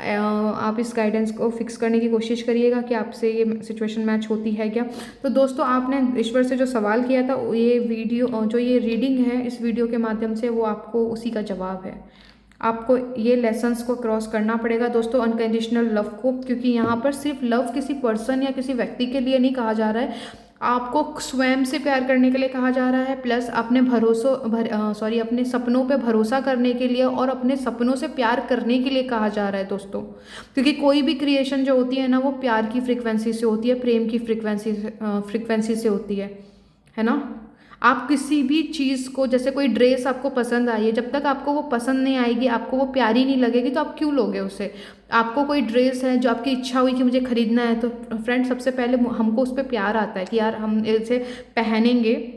आप इस गाइडेंस को फिक्स करने की कोशिश करिएगा कि आपसे ये सिचुएशन मैच होती है क्या। तो दोस्तों, आपने ईश्वर से जो सवाल किया था, ये वीडियो, जो ये रीडिंग है, इस वीडियो के माध्यम से वो आपको उसी का जवाब है। आपको ये लेसन्स को क्रॉस करना पड़ेगा दोस्तों, अनकंडीशनल लव को, क्योंकि यहाँ पर सिर्फ लव किसी पर्सन या किसी व्यक्ति के लिए नहीं कहा जा रहा है, आपको स्वयं से प्यार करने के लिए कहा जा रहा है, प्लस अपने अपने सपनों पे भरोसा करने के लिए और अपने सपनों से प्यार करने के लिए कहा जा रहा है दोस्तों। क्योंकि कोई भी क्रिएशन जो होती है ना, वो प्यार की फ्रीक्वेंसी से होती है, प्रेम की फ्रीक्वेंसी से होती है ना। आप किसी भी चीज़ को, जैसे कोई ड्रेस आपको पसंद आई है, जब तक आपको वो पसंद नहीं आएगी, आपको वो प्यारी नहीं लगेगी, तो आप क्यों लोगे उसे। आपको कोई ड्रेस है जो आपकी इच्छा हुई कि मुझे खरीदना है, तो फ्रेंड सबसे पहले हमको उस पर प्यार आता है कि यार हम इसे पहनेंगे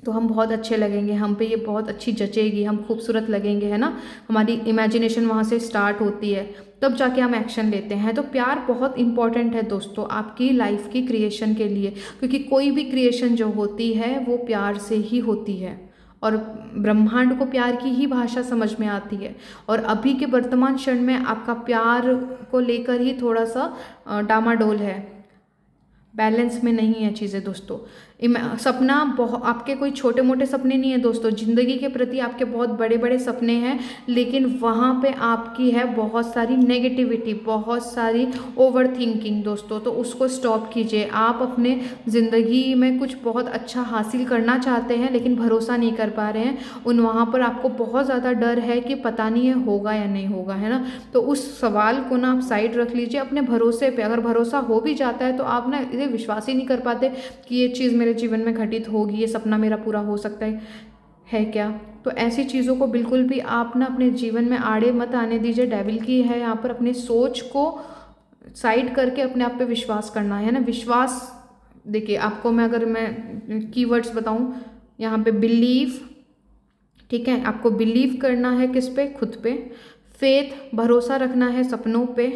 तो हम बहुत अच्छे लगेंगे, हम पे ये बहुत अच्छी जचेगी, हम खूबसूरत लगेंगे, है ना। हमारी इमेजिनेशन वहाँ से स्टार्ट होती है, तब जाके हम एक्शन लेते हैं। तो प्यार बहुत इंपॉर्टेंट है दोस्तों आपकी लाइफ की क्रिएशन के लिए, क्योंकि कोई भी क्रिएशन जो होती है वो प्यार से ही होती है, और ब्रह्मांड को प्यार की ही भाषा समझ में आती है। और अभी के वर्तमान क्षण में आपका प्यार को लेकर ही थोड़ा सा डामाडोल है, बैलेंस में नहीं है चीज़ें दोस्तों। सपना बहुत आपके कोई छोटे मोटे सपने नहीं है दोस्तों, ज़िंदगी के प्रति आपके बहुत बड़े बड़े सपने हैं, लेकिन वहाँ पे आपकी है बहुत सारी नेगेटिविटी, बहुत सारी ओवर थिंकिंग दोस्तों। तो उसको स्टॉप कीजिए। आप अपने ज़िंदगी में कुछ बहुत अच्छा हासिल करना चाहते हैं लेकिन भरोसा नहीं कर पा रहे हैं, वहाँ पर आपको बहुत ज़्यादा डर है कि पता नहीं है होगा या नहीं होगा, है ना। तो उस सवाल को ना आप साइड रख लीजिए, अपने भरोसे पे। अगर भरोसा हो भी जाता है तो आप ना इसे विश्वास ही नहीं कर पाते कि ये चीज़ मेरे जीवन में घटित होगी, ये सपना मेरा पूरा हो सकता है क्या। तो ऐसी चीज़ों को बिल्कुल भी आप ना अपने जीवन में आड़े मत आने दीजिए। डेविल की है यहाँ पर अपने सोच को साइड करके अपने आप पे विश्वास करना है ना। विश्वास, देखिए आपको अगर मैं कीवर्ड्स बताऊँ यहाँ पे, बिलीव, ठीक है, आपको बिलीव करना है किस पे, खुद पे। फेथ, भरोसा रखना है सपनों पे।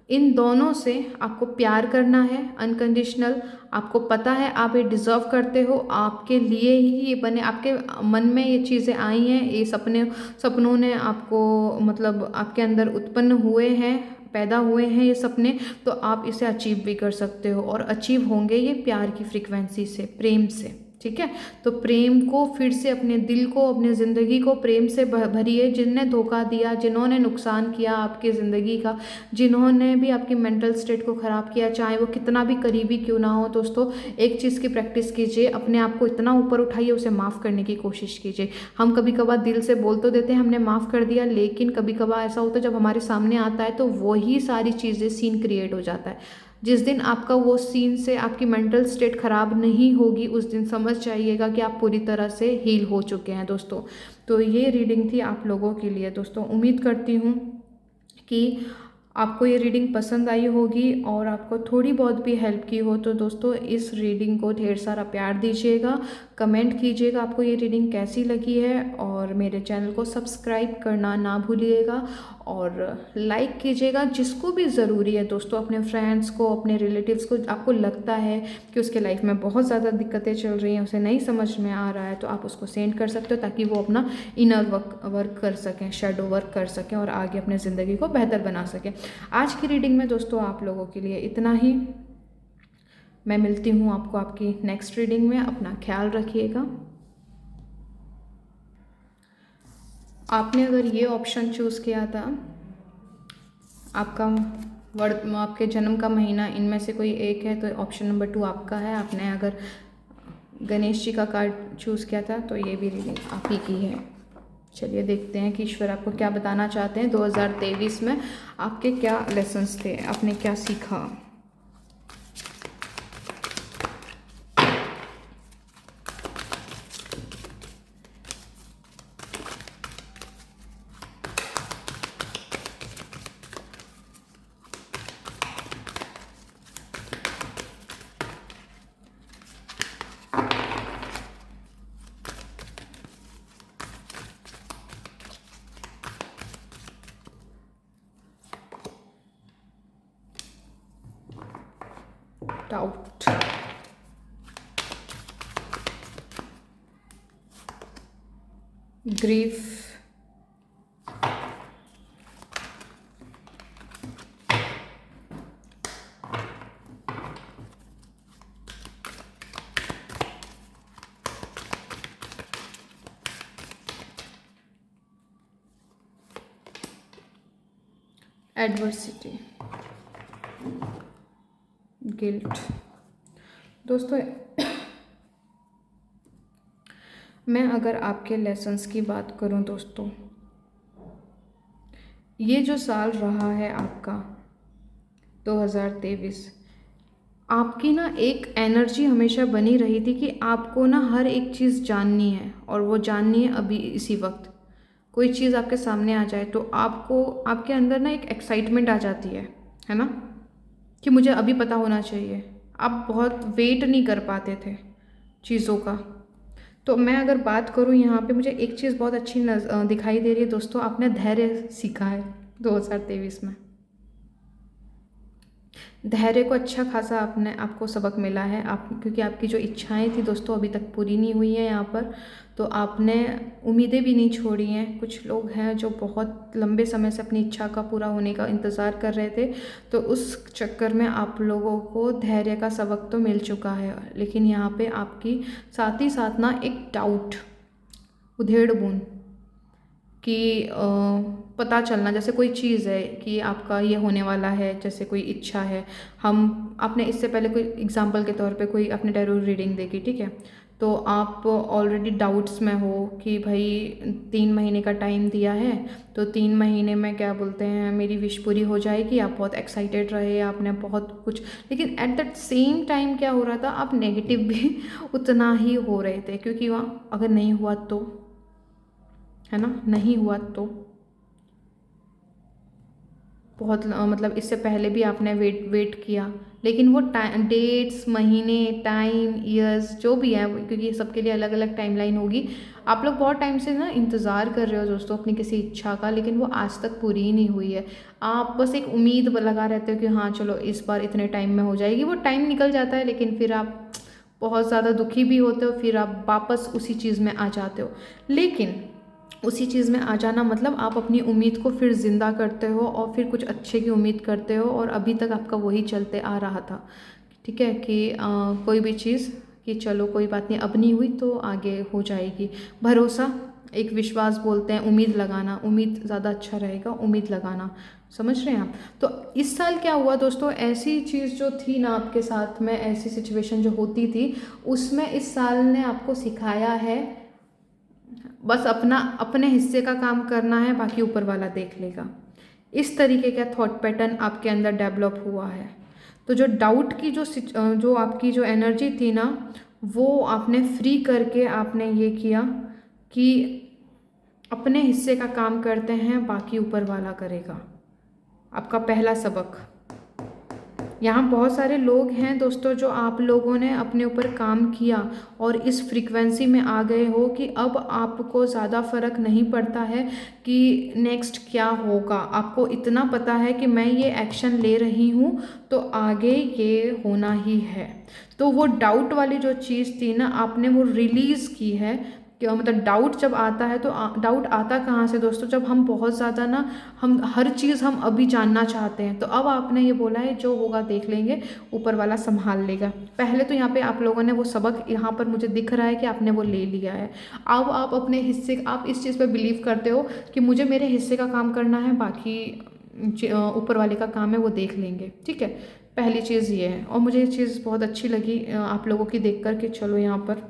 इन दोनों से आपको प्यार करना है अनकंडीशनल। आपको पता है आप ये डिज़र्व करते हो, आपके लिए ही ये बने, आपके मन में ये चीज़ें आई हैं, ये सपनों ने आपको मतलब आपके अंदर उत्पन्न हुए हैं, पैदा हुए हैं ये सपने। तो आप इसे अचीव भी कर सकते हो, और अचीव होंगे ये प्यार की फ्रीक्वेंसी से, प्रेम से, ठीक है। तो प्रेम को फिर से, अपने दिल को, अपनी ज़िंदगी को प्रेम से भरिए। जिनने धोखा दिया, जिन्होंने नुकसान किया आपकी ज़िंदगी का, जिन्होंने भी आपकी मेंटल स्टेट को ख़राब किया, चाहे वो कितना भी करीबी क्यों ना हो दोस्तों, एक चीज़ की प्रैक्टिस कीजिए, अपने आप को इतना ऊपर उठाइए, उसे माफ़ करने की कोशिश कीजिए। हम कभी कभार दिल से बोल तो देते हैं हमने माफ़ कर दिया, लेकिन कभी कभार ऐसा होता है जब हमारे सामने आता है तो वही सारी चीज़ें, सीन क्रिएट हो जाता है। जिस दिन आपका वो सीन से आपकी मेंटल स्टेट ख़राब नहीं होगी, उस दिन समझ जाइएगा कि आप पूरी तरह से हील हो चुके हैं दोस्तों। तो ये रीडिंग थी आप लोगों के लिए दोस्तों। उम्मीद करती हूँ कि आपको ये रीडिंग पसंद आई होगी और आपको थोड़ी बहुत भी हेल्प की हो। तो दोस्तों इस रीडिंग को ढेर सारा प्यार दीजिएगा, कमेंट कीजिएगा आपको ये रीडिंग कैसी लगी है, और मेरे चैनल को सब्सक्राइब करना ना भूलिएगा, और लाइक कीजिएगा जिसको भी ज़रूरी है दोस्तों, अपने फ्रेंड्स को, अपने रिलेटिव्स को, आपको लगता है कि उसके लाइफ में बहुत ज़्यादा दिक्कतें चल रही हैं, उसे नहीं समझ में आ रहा है, तो आप उसको सेंड कर सकते हो ताकि वो अपना इनर वर्क कर सकें, शेडो वर्क कर सकें, और आगे अपने ज़िंदगी को बेहतर बना सकें। आज की रीडिंग में दोस्तों आप लोगों के लिए इतना ही। मैं मिलती हूँ आपको आपकी नेक्स्ट रीडिंग में। अपना ख्याल रखिएगा। आपने अगर ये ऑप्शन चूज़ किया था, आपके जन्म का महीना इनमें से कोई एक है, तो ऑप्शन नंबर 2 आपका है। आपने अगर गणेश जी का कार्ड चूज़ किया था तो ये भी रीडिंग आप ही की है। चलिए देखते हैं कि ईश्वर आपको क्या बताना चाहते हैं। 2023 में आपके क्या लेसन्स थे, आपने क्या सीखा। Doubt, grief, adversity, guilt. दोस्तों मैं अगर आपके लेसन्स की बात करूं दोस्तों, ये जो साल रहा है आपका 2023, आपकी ना एक एनर्जी हमेशा बनी रही थी कि आपको ना हर एक चीज़ जाननी है, और वो जाननी है अभी इसी वक्त। कोई चीज़ आपके सामने आ जाए तो आपको, आपके अंदर ना एक एक्साइटमेंट आ जाती है ना, कि मुझे अभी पता होना चाहिए। आप बहुत वेट नहीं कर पाते थे चीज़ों का। तो मैं अगर बात करूँ यहाँ पे, मुझे एक चीज़ बहुत अच्छी दिखाई दे रही है दोस्तों, आपने धैर्य सीखा है 2023 में। धैर्य को अच्छा खासा आपको सबक मिला है, आप क्योंकि आपकी जो इच्छाएं थी दोस्तों अभी तक पूरी नहीं हुई हैं यहाँ पर, तो आपने उम्मीदें भी नहीं छोड़ी हैं। कुछ लोग हैं जो बहुत लंबे समय से अपनी इच्छा का पूरा होने का इंतज़ार कर रहे थे, तो उस चक्कर में आप लोगों को धैर्य का सबक तो मिल चुका है। लेकिन यहाँ पे आपकी साथ ही साथ ना एक डाउट, उधेड़ बुन कि पता चलना, जैसे कोई चीज़ है कि आपका ये होने वाला है, जैसे कोई इच्छा है। हम आपने इससे पहले कोई एग्जांपल के तौर पे कोई अपने टैरो रीडिंग देखी, ठीक है, तो आप ऑलरेडी डाउट्स में हो कि भाई 3 महीने का टाइम दिया है, तो 3 महीने में क्या बोलते हैं मेरी विश पूरी हो जाएगी। आप बहुत एक्साइटेड रहे, आपने बहुत कुछ, लेकिन एट दैट सेम टाइम क्या हो रहा था, आप नेगेटिव भी उतना ही हो रहे थे, क्योंकि वहाँ अगर नहीं हुआ तो, है ना, नहीं हुआ तो बहुत मतलब इससे पहले भी आपने वेट किया, लेकिन वो टाइम, डेट्स, महीने, टाइम, ईयर्स जो भी है, क्योंकि सबके लिए अलग अलग टाइमलाइन होगी। आप लोग बहुत टाइम से ना इंतज़ार कर रहे हो दोस्तों अपनी किसी इच्छा का, लेकिन वो आज तक पूरी ही नहीं हुई है। आप बस एक उम्मीद लगा रहते हो कि हाँ चलो इस बार इतने टाइम में हो जाएगी। वो टाइम निकल जाता है, लेकिन फिर आप बहुत ज़्यादा दुखी भी होते हो, फिर आप वापस उसी चीज़ में आ जाते हो। लेकिन उसी चीज़ में आ जाना मतलब आप अपनी उम्मीद को फिर ज़िंदा करते हो और फिर कुछ अच्छे की उम्मीद करते हो, और अभी तक आपका वही चलते आ रहा था, ठीक है, कि कोई भी चीज़ कि चलो कोई बात नहीं, अब नहीं हुई तो आगे हो जाएगी। भरोसा, एक विश्वास बोलते हैं, उम्मीद लगाना, उम्मीद ज़्यादा अच्छा रहेगा, उम्मीद लगाना, समझ रहे हैं आप। तो इस साल क्या हुआ दोस्तों, ऐसी चीज़ जो थी ना आपके साथ में, ऐसी सिचुएशन जो होती थी, उसमें इस साल ने आपको सिखाया है बस अपने हिस्से का काम करना है, बाकी ऊपर वाला देख लेगा। इस तरीके का थॉट पैटर्न आपके अंदर डेवलप हुआ है। तो जो डाउट की जो आपकी जो एनर्जी थी ना, वो आपने फ्री करके आपने ये किया कि अपने हिस्से का काम करते हैं, बाकी ऊपर वाला करेगा। आपका पहला सबक। यहाँ बहुत सारे लोग हैं दोस्तों जो आप लोगों ने अपने ऊपर काम किया और इस फ्रीक्वेंसी में आ गए हो कि अब आपको ज़्यादा फ़र्क नहीं पड़ता है कि नेक्स्ट क्या होगा। आपको इतना पता है कि मैं ये एक्शन ले रही हूँ तो आगे ये होना ही है। तो वो डाउट वाली जो चीज़ थी ना, आपने वो रिलीज़ की है। क्या मतलब डाउट जब आता है तो डाउट आता कहाँ से दोस्तों, जब हम बहुत ज़्यादा ना, हम हर चीज़ हम अभी जानना चाहते हैं। तो अब आपने ये बोला है जो होगा देख लेंगे, ऊपर वाला संभाल लेगा। पहले तो यहाँ पे आप लोगों ने वो सबक, यहाँ पर मुझे दिख रहा है कि आपने वो ले लिया है। अब आप अपने हिस्से, आप इस चीज़ पे बिलीव करते हो कि मुझे मेरे हिस्से का काम करना है, बाकी ऊपर वाले का काम है वो देख लेंगे, ठीक है। पहली चीज़ ये है, और मुझे ये चीज़ बहुत अच्छी लगी आप लोगों की देख कर के, चलो यहाँ पर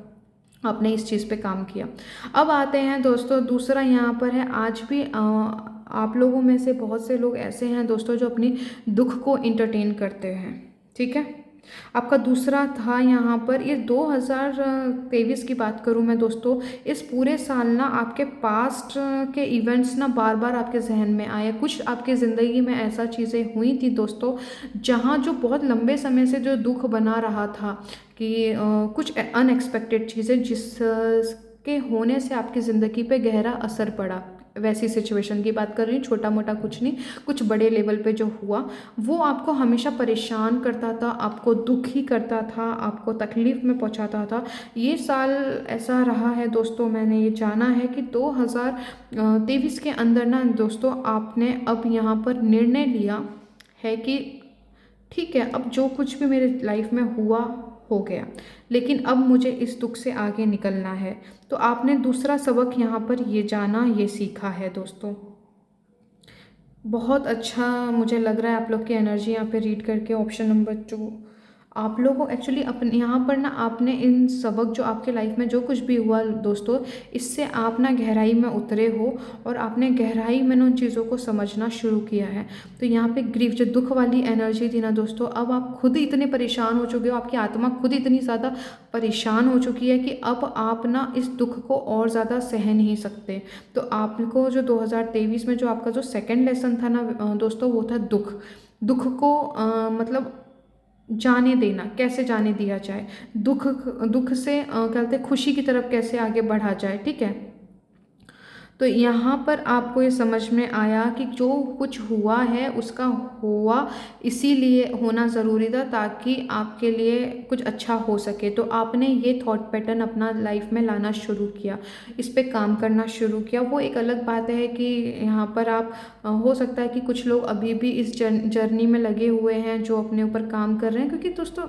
आपने इस चीज़ पे काम किया। अब आते हैं दोस्तों, दूसरा यहाँ पर है, आज भी आप लोगों में से बहुत से लोग ऐसे हैं दोस्तों जो अपनी दुख को इंटरटेन करते हैं, ठीक है। आपका दूसरा था यहाँ पर, ये 2023 की बात करूँ मैं दोस्तों, इस पूरे साल ना आपके पास्ट के इवेंट्स ना बार बार आपके जहन में आए। कुछ आपकी ज़िंदगी में ऐसा चीज़ें हुई थी दोस्तों, जहाँ जो बहुत लंबे समय से जो दुख बना रहा था कि कुछ अनएक्सपेक्टेड चीज़ें जिसके होने से आपकी ज़िंदगी पे गहरा असर पड़ा। वैसी सिचुएशन की बात कर रही हूँ, छोटा मोटा कुछ नहीं, कुछ बड़े लेवल पे जो हुआ वो आपको हमेशा परेशान करता था, आपको दुखी करता था, आपको तकलीफ़ में पहुंचाता था। ये साल ऐसा रहा है दोस्तों, मैंने ये जाना है कि 2023 के अंदर ना दोस्तों आपने अब यहाँ पर निर्णय लिया है कि ठीक है, अब जो कुछ भी मेरे लाइफ में हुआ हो गया, लेकिन अब मुझे इस दुख से आगे निकलना है। तो आपने दूसरा सबक यहाँ पर ये जाना, ये सीखा है दोस्तों। बहुत अच्छा मुझे लग रहा है आप लोग की एनर्जी यहाँ पे रीड करके। ऑप्शन नंबर 2, आप लोगों को एक्चुअली अपने यहाँ पर ना, आपने इन सबक जो आपके लाइफ में जो कुछ भी हुआ दोस्तों, इससे आप ना गहराई में उतरे हो और आपने गहराई में उन चीज़ों को समझना शुरू किया है। तो यहाँ पे ग्रीफ, जो दुख वाली एनर्जी थी ना दोस्तों, अब आप खुद ही इतने परेशान हो चुके हो, आपकी आत्मा खुद इतनी ज़्यादा परेशान हो चुकी है कि अब आप ना इस दुख को और ज़्यादा सह नहीं सकते। तो आपको जो 2023 में जो आपका जो सेकेंड लेसन था ना दोस्तों, वो था दुख। दुख को मतलब जाने देना, कैसे जाने दिया जाए, दुख से क्या कहते हैं, खुशी की तरफ कैसे आगे बढ़ा जाए, ठीक है। तो यहाँ पर आपको ये समझ में आया कि जो कुछ हुआ है उसका हुआ इसीलिए होना ज़रूरी था ताकि आपके लिए कुछ अच्छा हो सके। तो आपने ये थॉट पैटर्न अपना लाइफ में लाना शुरू किया, इस पे काम करना शुरू किया। वो एक अलग बात है कि यहाँ पर आप हो सकता है कि कुछ लोग अभी भी इस जर्नी में लगे हुए हैं जो अपने ऊपर काम कर रहे हैं, क्योंकि दोस्तों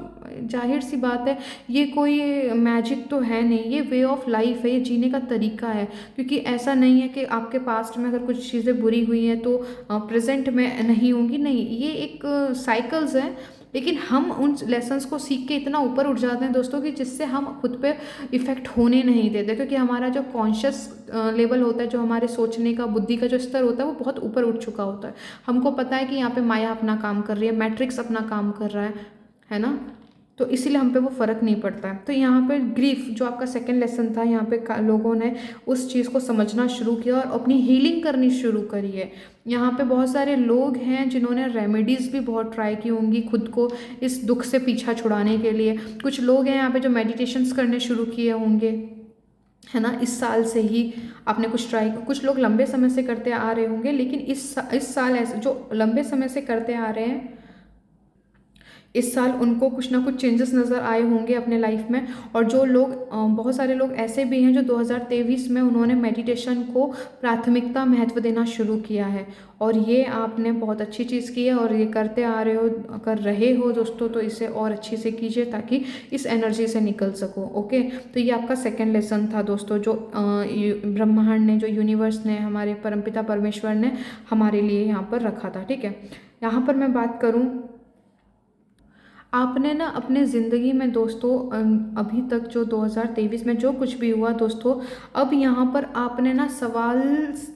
जाहिर सी बात है ये कोई मैजिक तो है नहीं, ये वे ऑफ लाइफ है, ये जीने का तरीका है। क्योंकि ऐसा नहीं है कि आपके पास्ट में अगर कुछ चीज़ें बुरी हुई हैं तो प्रेजेंट में नहीं होंगी, नहीं, ये एक साइकिल्स हैं। लेकिन हम उन लेसन्स को सीख के इतना ऊपर उठ जाते हैं दोस्तों कि जिससे हम खुद पे इफ़ेक्ट होने नहीं देते, क्योंकि हमारा जो कॉन्शियस लेवल होता है, जो हमारे सोचने का, बुद्धि का जो स्तर होता है वो बहुत ऊपर उठ चुका होता है। हमको पता है कि यहाँ पे माया अपना काम कर रही है, मैट्रिक्स अपना काम कर रहा है ना, तो इसीलिए हम पे वो फ़र्क नहीं पड़ता है। तो यहाँ पे ग्रीफ जो आपका सेकंड लेसन था, यहाँ पे लोगों ने उस चीज़ को समझना शुरू किया और अपनी हीलिंग करनी शुरू करी है। यहाँ पे बहुत सारे लोग हैं जिन्होंने रेमेडीज़ भी बहुत ट्राई की होंगी खुद को इस दुख से पीछा छुड़ाने के लिए। कुछ लोग हैं यहाँ पे जो मेडिटेशंस करने शुरू किए होंगे, है ना, इस साल से ही आपने कुछ ट्राई, कुछ लोग लंबे समय से करते आ रहे होंगे, लेकिन इस साल ऐसे जो लंबे समय से करते आ रहे हैं, इस साल उनको कुछ ना कुछ चेंजेस नज़र आए होंगे अपने लाइफ में। और जो लोग बहुत सारे लोग ऐसे भी हैं जो 2023 में उन्होंने मेडिटेशन को प्राथमिकता महत्व देना शुरू किया है, और ये आपने बहुत अच्छी चीज़ की है और ये कर रहे हो दोस्तों, तो इसे और अच्छे से कीजिए ताकि इस एनर्जी से निकल सको। ओके, तो ये आपका सेकेंड लेसन था दोस्तों, जो ब्रह्मांड ने, जो यूनिवर्स ने, हमारे परमपिता परमेश्वर ने हमारे लिए यहाँ पर रखा था। ठीक है, यहाँ पर मैं बात करूँ, आपने ना अपने ज़िंदगी में दोस्तों अभी तक जो 2023 में जो कुछ भी हुआ दोस्तों, अब यहाँ पर आपने ना सवाल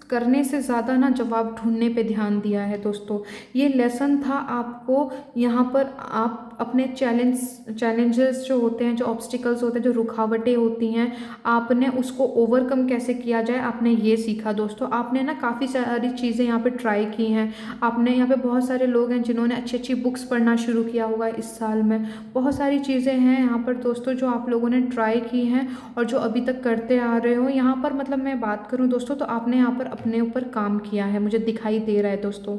करने से ज़्यादा ना जवाब ढूंढने पे ध्यान दिया है दोस्तों। ये लेसन था आपको, यहाँ पर आप अपने चैलेंजेस जो होते हैं, जो ऑब्स्टिकल्स होते हैं, जो रुकावटें होती हैं, आपने उसको ओवरकम कैसे किया जाए, आपने ये सीखा दोस्तों। आपने ना काफ़ी सारी चीज़ें यहाँ पे ट्राई की हैं। आपने यहाँ पे बहुत सारे लोग हैं जिन्होंने अच्छी अच्छी बुक्स पढ़ना शुरू किया होगा इस साल में। बहुत सारी चीज़ें हैं यहाँ पर दोस्तों जो आप लोगों ने ट्राई की हैं और जो अभी तक करते आ रहे हो। यहाँ पर मतलब मैं बात करूँ दोस्तों तो आपने यहाँ पर अपने ऊपर काम किया है, मुझे दिखाई दे रहा है दोस्तों।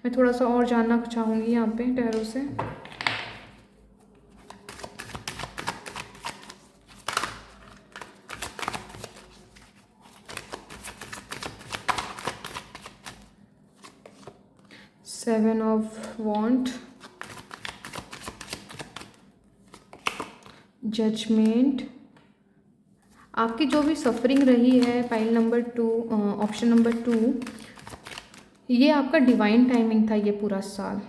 मैं थोड़ा सा और जानना चाहूँगी यहाँ पे टैरो से। सेवन ऑफ वॉन्ड, जजमेंट, आपकी जो भी सफरिंग रही है, पाइल नंबर 2, ऑप्शन नंबर 2, ये आपका डिवाइन टाइमिंग था ये पूरा साल।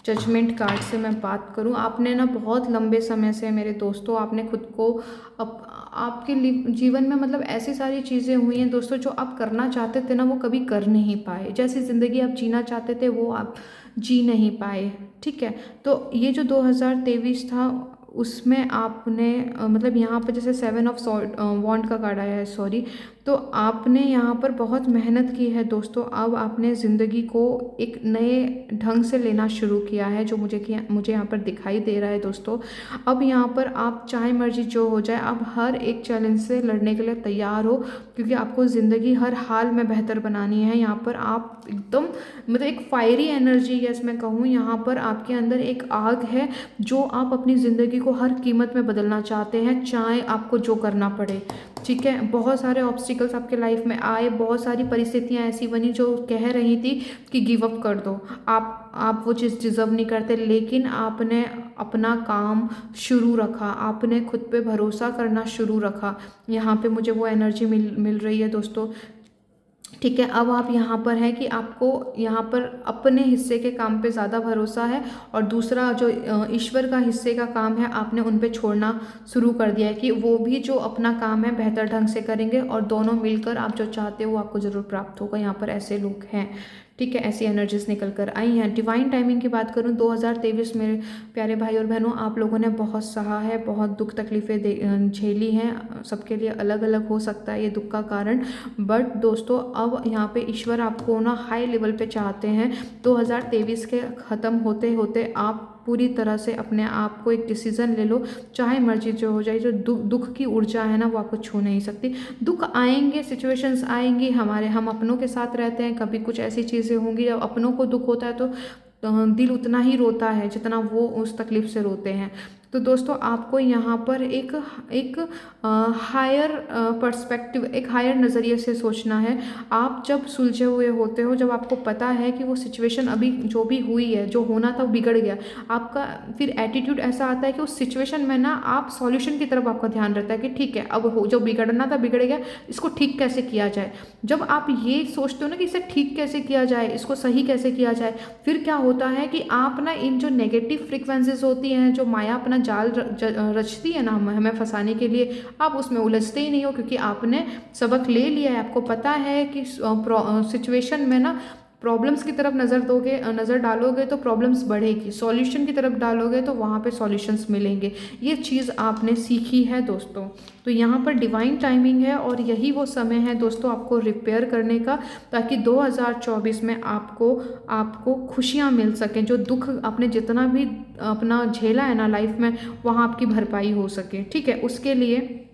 जजमेंट कार्ड से मैं बात करूं, आपने ना बहुत लंबे समय से मेरे दोस्तों, आपने खुद को आपके जीवन में मतलब ऐसी सारी चीज़ें हुई हैं दोस्तों जो आप करना चाहते थे ना, वो कभी कर नहीं पाए। जैसी ज़िंदगी आप जीना चाहते थे वो आप जी नहीं पाए। ठीक है, तो ये जो 2023 था उसमें आपने मतलब यहाँ पर जैसे 7 ऑफ वॉन्ड का कार्ड आया है, सॉरी, तो आपने यहाँ पर बहुत मेहनत की है दोस्तों। अब आपने ज़िंदगी को एक नए ढंग से लेना शुरू किया है, जो मुझे यहाँ पर दिखाई दे रहा है दोस्तों। अब यहाँ पर आप चाहे मर्जी जो हो जाए, आप हर एक चैलेंज से लड़ने के लिए तैयार हो, क्योंकि आपको ज़िंदगी हर हाल में बेहतर बनानी है। यहाँ पर आप एकदम मतलब एक फायरी एनर्जी, यस मैं कहूँ, यहाँ पर आपके अंदर एक आग है जो आप अपनी ज़िंदगी को हर कीमत में बदलना चाहते हैं, चाहे आपको जो करना पड़े। ठीक है, बहुत सारे ऑब्स्टिकल्स आपके लाइफ में आए, बहुत सारी परिस्थितियाँ ऐसी बनी जो कह रही थी कि गिव अप कर दो, आप वो चीज़ डिज़र्व नहीं करते, लेकिन आपने अपना काम शुरू रखा, आपने खुद पे भरोसा करना शुरू रखा। यहाँ पे मुझे वो एनर्जी मिल रही है दोस्तों। ठीक है, अब आप यहाँ पर है कि आपको यहाँ पर अपने हिस्से के काम पे ज़्यादा भरोसा है, और दूसरा जो ईश्वर का हिस्से का काम है आपने उन पे छोड़ना शुरू कर दिया है कि वो भी जो अपना काम है बेहतर ढंग से करेंगे, और दोनों मिलकर आप जो चाहते हो वो आपको ज़रूर प्राप्त होगा। यहाँ पर ऐसे लोग हैं। ठीक है, ऐसी एनर्जीज निकल कर आई हैं। डिवाइन टाइमिंग की बात करूँ, 2023 मेरे प्यारे भाई और बहनों, आप लोगों ने बहुत सहा है, बहुत दुख तकलीफ़ें झेली हैं। सबके लिए अलग अलग हो सकता है ये दुख का कारण, बट दोस्तों अब यहाँ पे ईश्वर आपको ना हाई लेवल पे चाहते हैं। 2023 के ख़त्म होते होते आप पूरी तरह से अपने आप को एक डिसीज़न ले लो, चाहे मर्जी जो हो जाए। जो दुख की ऊर्जा है ना वो आपको छू नहीं सकती। दुख आएंगे, सिचुएशंस आएंगी, हम अपनों के साथ रहते हैं, कभी कुछ ऐसी चीज़ें होंगी जब अपनों को दुख होता है तो दिल उतना ही रोता है जितना वो उस तकलीफ़ से रोते हैं। तो दोस्तों आपको यहाँ पर एक हायर पर्सपेक्टिव, एक हायर नज़रिए से सोचना है। आप जब सुलझे हुए होते हो, जब आपको पता है कि वो सिचुएशन अभी जो भी हुई है, जो होना था वो बिगड़ गया, आपका फिर एटीट्यूड ऐसा आता है कि उस सिचुएशन में ना आप सॉल्यूशन की तरफ आपका ध्यान रहता है कि ठीक है, अब जो बिगड़ना था बिगड़ गया, इसको ठीक कैसे किया जाए। जब आप ये सोचते हो ना कि इसे ठीक कैसे किया जाए, इसको सही कैसे किया जाए, फिर क्या होता है कि आप ना इन जो नेगेटिव फ्रिक्वेंसीज होती हैं, जो माया अपना जाल रचती है ना हमें फंसाने के लिए, आप उसमें उलझते ही नहीं हो, क्योंकि आपने सबक ले लिया है। आपको पता है कि सिचुएशन में ना प्रॉब्लम्स की तरफ नज़र डालोगे तो प्रॉब्लम्स बढ़ेगी, सॉल्यूशन की तरफ डालोगे तो वहाँ पे सॉल्यूशंस मिलेंगे। ये चीज़ आपने सीखी है दोस्तों। तो यहाँ पर डिवाइन टाइमिंग है और यही वो समय है दोस्तों आपको रिपेयर करने का, ताकि 2024 में आपको खुशियाँ मिल सकें। जो दुख आपने जितना भी अपना झेला है ना लाइफ में, वहाँ आपकी भरपाई हो सके। ठीक है, उसके लिए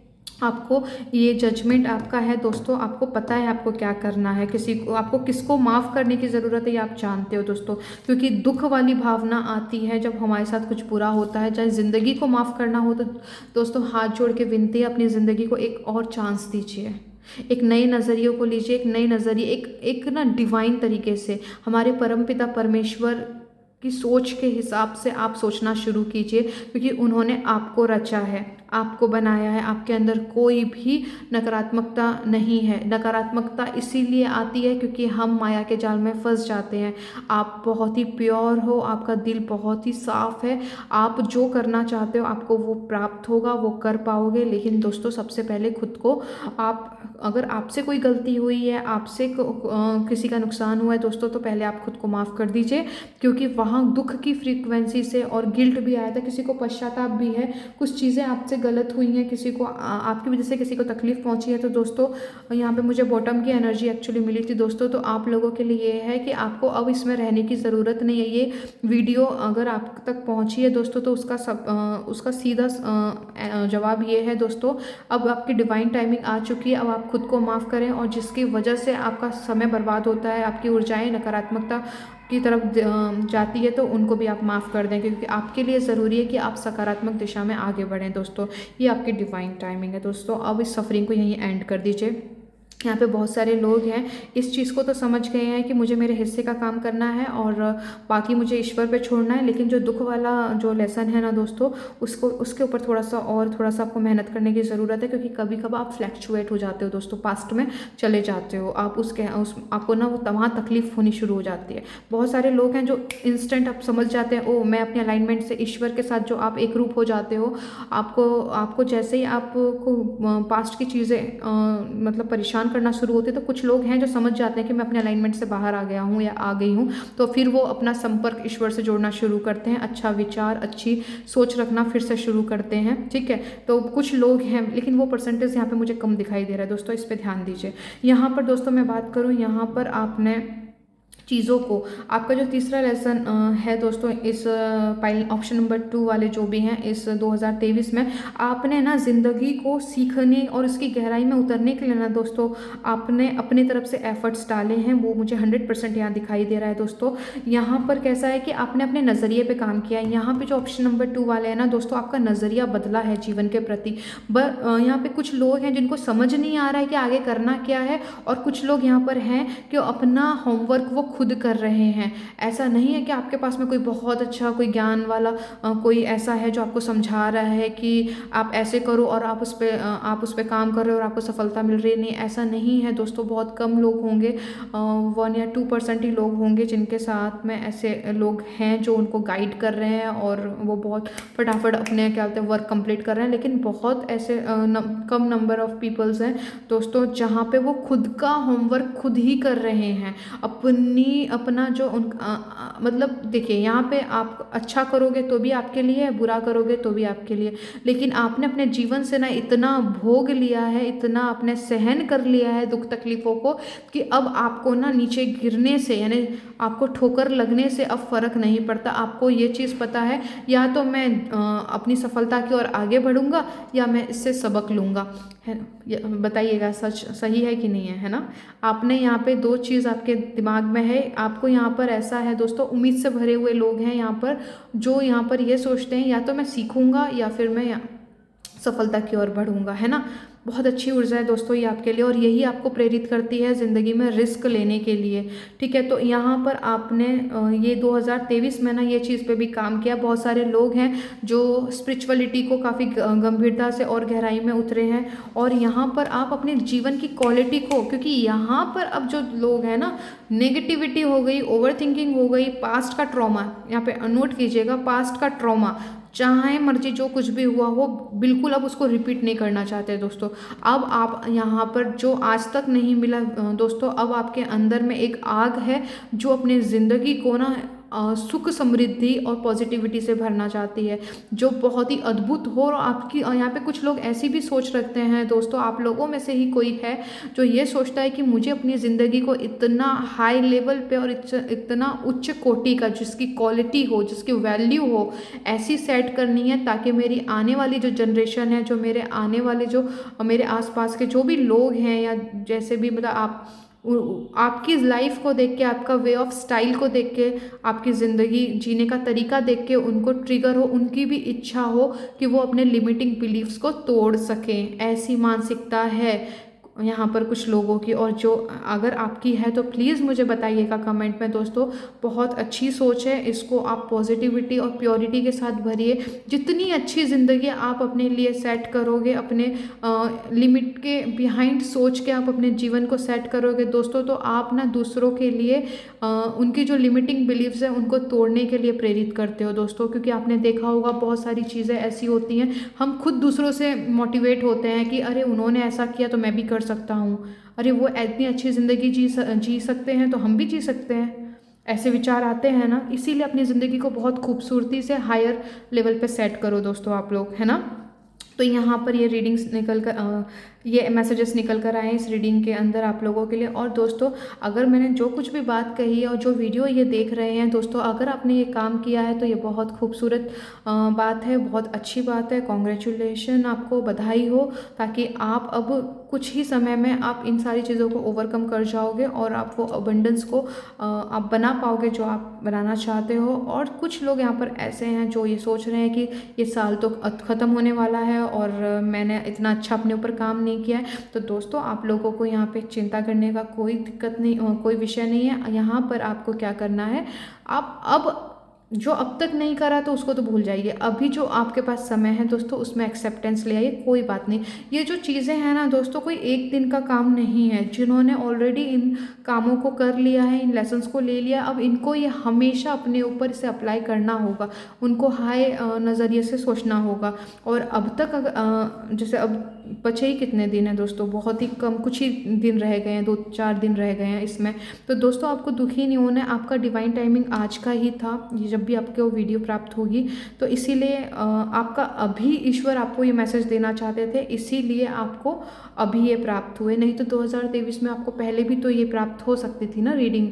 आपको ये जजमेंट आपका है दोस्तों, आपको पता है आपको क्या करना है, आपको किसको माफ़ करने की ज़रूरत है ये आप जानते हो दोस्तों। क्योंकि दुख वाली भावना आती है जब हमारे साथ कुछ बुरा होता है, चाहे ज़िंदगी को माफ़ करना हो तो दोस्तों हाथ जोड़ के विनती है, अपनी ज़िंदगी को एक और चांस दीजिए, एक नए नज़रिए को लीजिए, एक नए नज़रिए, एक ना डिवाइन तरीके से हमारे परमपिता परमेश्वर की सोच के हिसाब से आप सोचना शुरू कीजिए। क्योंकि उन्होंने आपको रचा है, आपको बनाया है, आपके अंदर कोई भी नकारात्मकता नहीं है। नकारात्मकता इसीलिए आती है क्योंकि हम माया के जाल में फंस जाते हैं। आप बहुत ही प्योर हो, आपका दिल बहुत ही साफ है, आप जो करना चाहते हो आपको वो प्राप्त होगा, वो कर पाओगे। लेकिन दोस्तों सबसे पहले खुद को, अगर आपसे कोई गलती हुई है, आपसे किसी का नुकसान हुआ है दोस्तों, तो पहले आप खुद को माफ़ कर दीजिए। क्योंकि वहाँ दुख की फ्रीक्वेंसी से और गिल्ट भी आया था, किसी को पश्चाताप भी है, कुछ चीज़ें आपसे गलत हुई हैं, किसी को आपकी वजह से किसी को तकलीफ़ पहुंची है। तो दोस्तों यहाँ पे मुझे बॉटम की एनर्जी एक्चुअली मिली थी दोस्तों। तो आप लोगों के लिए ये है कि आपको अब इसमें रहने की ज़रूरत नहीं है। ये वीडियो अगर आप तक पहुँची है दोस्तों तो उसका सीधा जवाब ये है दोस्तों, अब आपकी डिवाइन टाइमिंग आ चुकी है। अब आप खुद को माफ़ करें, और जिसकी वजह से आपका समय बर्बाद होता है, आपकी ऊर्जाएँ नकारात्मकता की तरफ जाती है, तो उनको भी आप माफ़ कर दें। क्योंकि आपके लिए ज़रूरी है कि आप सकारात्मक दिशा में आगे बढ़ें दोस्तों। ये आपकी डिवाइन टाइमिंग है दोस्तों। अब इस सफरिंग को यहीं एंड कर दीजिए। यहाँ पे बहुत सारे लोग हैं इस चीज़ को तो समझ गए हैं कि मुझे मेरे हिस्से का काम करना है और बाकी मुझे ईश्वर पे छोड़ना है। लेकिन जो दुख वाला जो लेसन है ना दोस्तों, उसके ऊपर थोड़ा सा आपको मेहनत करने की ज़रूरत है। क्योंकि कभी कभी आप फ्लैक्चुएट हो जाते हो दोस्तों, पास्ट में चले जाते हो आप, आपको ना वो वहाँ तकलीफ़ होनी शुरू हो जाती है। बहुत सारे लोग हैं जो इंस्टेंट आप समझ जाते हैं, ओ मैं अपने अलाइनमेंट से ईश्वर के साथ जो आप एक रूप हो जाते हो, आपको जैसे ही आपको पास्ट की चीज़ें मतलब परेशान करना शुरू होते, तो कुछ लोग हैं जो समझ जाते हैं कि मैं अपने अलाइनमेंट से बाहर आ गया हूँ या आ गई हूँ, तो फिर वो अपना संपर्क ईश्वर से जोड़ना शुरू करते हैं, अच्छा विचार, अच्छी सोच रखना फिर से शुरू करते हैं। ठीक है, तो कुछ लोग हैं, लेकिन वो परसेंटेज यहाँ पे मुझे कम दिखाई दे रहा है दोस्तों, इस पर ध्यान दीजिए। यहाँ पर दोस्तों मैं बात करूँ, यहाँ पर आपने चीज़ों को, आपका जो तीसरा लेसन है दोस्तों, इस ऑप्शन नंबर 2 वाले जो भी हैं, इस 2023 में आपने ना ज़िंदगी को सीखने और उसकी गहराई में उतरने के लिए ना दोस्तों आपने अपनी तरफ से एफर्ट्स डाले हैं। वो मुझे 100% यहाँ दिखाई दे रहा है दोस्तों। यहाँ पर कैसा है कि आपने अपने नज़रिए पे काम किया है। यहाँ पे जो ऑप्शन नंबर 2 वाले हैं ना दोस्तों, आपका नज़रिया बदला है जीवन के प्रति। यहाँ पे कुछ लोग हैं जिनको समझ नहीं आ रहा है कि आगे करना क्या है, और कुछ लोग यहाँ पर हैं कि अपना होमवर्क वो खुद कर रहे हैं। ऐसा नहीं है कि आपके पास में कोई बहुत अच्छा कोई ज्ञान वाला कोई ऐसा है जो आपको समझा रहा है कि आप ऐसे करो और आप उस पर काम कर रहे हो और आपको सफलता मिल रही है। नहीं, ऐसा नहीं है दोस्तों। बहुत कम लोग होंगे, 1 या 2% ही लोग होंगे जिनके साथ में ऐसे लोग हैं जो उनको गाइड कर रहे हैं और वो बहुत फटाफट अपने क्या बोलते हैं वर्क कंप्लीट कर रहे हैं। लेकिन बहुत ऐसे कम नंबर ऑफ पीपल्स हैं दोस्तों जहाँ पे वो खुद का होमवर्क खुद ही कर रहे हैं, अपनी ही अपना जो मतलब देखिए, यहाँ पे आप अच्छा करोगे तो भी आपके लिए है, बुरा करोगे तो भी आपके लिए। लेकिन आपने अपने जीवन से ना इतना भोग लिया है, इतना आपने सहन कर लिया है दुख तकलीफ़ों को, कि अब आपको ना नीचे गिरने से, यानी आपको ठोकर लगने से अब फ़र्क नहीं पड़ता। आपको ये चीज़ पता है, या तो मैं अपनी सफलता की ओर आगे बढ़ूँगा या मैं इससे सबक लूँगा, है। बताइएगा सच सही है कि नहीं है ना। आपने यहाँ पे दो चीज़ आपके दिमाग में है। आपको यहाँ पर ऐसा है दोस्तों, उम्मीद से भरे हुए लोग हैं यहाँ पर, जो यहाँ पर ये सोचते हैं या तो मैं सीखूँगा या फिर मैं सफलता की ओर बढ़ूँगा, है ना। बहुत अच्छी ऊर्जा है दोस्तों ये आपके लिए, और यही आपको प्रेरित करती है ज़िंदगी में रिस्क लेने के लिए, ठीक है। तो यहाँ पर आपने ये 2023 में ना ये चीज़ पे भी काम किया। बहुत सारे लोग हैं जो स्पिरिचुअलिटी को काफ़ी गंभीरता से और गहराई में उतरे हैं, और यहाँ पर आप अपने जीवन की क्वालिटी को, क्योंकि यहाँ पर अब जो लोग हैं ना, नेगेटिविटी हो गई, ओवर थिंकिंग हो गई, पास्ट का ट्रॉमा, यहाँ पे नोट कीजिएगा, पास्ट का ट्रॉमा, चाहे मर्जी जो कुछ भी हुआ हो, बिल्कुल अब उसको रिपीट नहीं करना चाहते दोस्तों। अब आप यहाँ पर जो आज तक नहीं मिला दोस्तों, अब आपके अंदर में एक आग है जो अपनी ज़िंदगी को ना सुख समृद्धि और पॉजिटिविटी से भरना चाहती है, जो बहुत ही अद्भुत हो। और आपकी यहाँ पे कुछ लोग ऐसी भी सोच रखते हैं दोस्तों, आप लोगों में से ही कोई है जो ये सोचता है कि मुझे अपनी ज़िंदगी को इतना हाई लेवल पे और इतना उच्च कोटि का, जिसकी क्वालिटी हो, जिसकी वैल्यू हो, ऐसी सेट करनी है ताकि मेरी आने वाली जो जनरेशन है, जो मेरे आने वाले जो मेरे आसपास के जो भी लोग हैं, या जैसे भी मतलब आपकी लाइफ को देख के, आपका वे ऑफ स्टाइल को देख के, आपकी ज़िंदगी जीने का तरीका देख के उनको ट्रिगर हो, उनकी भी इच्छा हो कि वो अपने लिमिटिंग बिलीव्स को तोड़ सकें। ऐसी मानसिकता है यहाँ पर कुछ लोगों की, और जो अगर आपकी है तो प्लीज़ मुझे बताइएगा कमेंट में दोस्तों। बहुत अच्छी सोच है, इसको आप पॉजिटिविटी और प्योरिटी के साथ भरिए। जितनी अच्छी ज़िंदगी आप अपने लिए सेट करोगे, अपने लिमिट के बिहाइंड सोच के आप अपने जीवन को सेट करोगे दोस्तों, तो आप ना दूसरों के लिए उनकी जो लिमिटिंग बिलीव्स है उनको तोड़ने के लिए प्रेरित करते हो दोस्तों। क्योंकि आपने देखा होगा बहुत सारी चीज़ें ऐसी होती हैं, हम खुद दूसरों से मोटिवेट होते हैं कि अरे उन्होंने ऐसा किया तो मैं भी कर सकता हूँ, अरे वो इतनी अच्छी ज़िंदगी जी सकते हैं तो हम भी जी सकते हैं, ऐसे विचार आते हैं ना। इसीलिए अपनी ज़िंदगी को बहुत खूबसूरती से हायर लेवल पे सेट करो दोस्तों आप लोग, है ना। तो यहाँ पर ये रीडिंग्स निकल कर ये मैसेजेस निकल कर आए इस रीडिंग के अंदर आप लोगों के लिए। और दोस्तों, अगर मैंने जो कुछ भी बात कही है और जो वीडियो ये देख रहे हैं दोस्तों, अगर आपने ये काम किया है तो ये बहुत खूबसूरत बात है, बहुत अच्छी बात है। कॉन्ग्रेचुलेशन, आपको बधाई हो, ताकि आप अब कुछ ही समय में आप इन सारी चीज़ों को ओवरकम कर जाओगे और आप वो अबंडेंस को आप बना पाओगे जो आप बनाना चाहते हो। और कुछ लोग यहाँ पर ऐसे हैं जो ये सोच रहे हैं कि ये साल तो ख़त्म होने वाला है और मैंने इतना अच्छा अपने ऊपर काम नहीं किया है। तो दोस्तों, आप लोगों को यहाँ पे चिंता करने का कोई दिक्कत नहीं, कोई विषय नहीं है। यहाँ पर आपको क्या करना है, आप अब जो अब तक नहीं करा तो उसको तो भूल जाइए। अभी जो आपके पास समय है दोस्तों, उसमें एक्सेप्टेंस ले आइए, कोई बात नहीं। ये जो चीज़ें हैं ना दोस्तों, कोई एक दिन का काम नहीं है। जिन्होंने ऑलरेडी इन कामों को कर लिया है, इन लेसन्स को ले लिया, अब इनको ये हमेशा अपने ऊपर से अप्लाई करना होगा, उनको हाई नज़रिए से सोचना होगा। और अब तक जैसे अब बचे ही कितने दिन हैं दोस्तों, बहुत ही कम, कुछ ही दिन रह गए हैं, 2-4 दिन रह गए हैं इसमें। तो दोस्तों, आपको दुखी नहीं होना है, आपका डिवाइन टाइमिंग आज का ही था, ये जब भी आपको वीडियो प्राप्त होगी। तो इसीलिए आपका अभी ईश्वर आपको ये मैसेज देना चाहते थे, इसीलिए आपको अभी ये प्राप्त हुए। नहीं तो 2023 में आपको पहले भी तो ये प्राप्त हो सकती थी ना रीडिंग,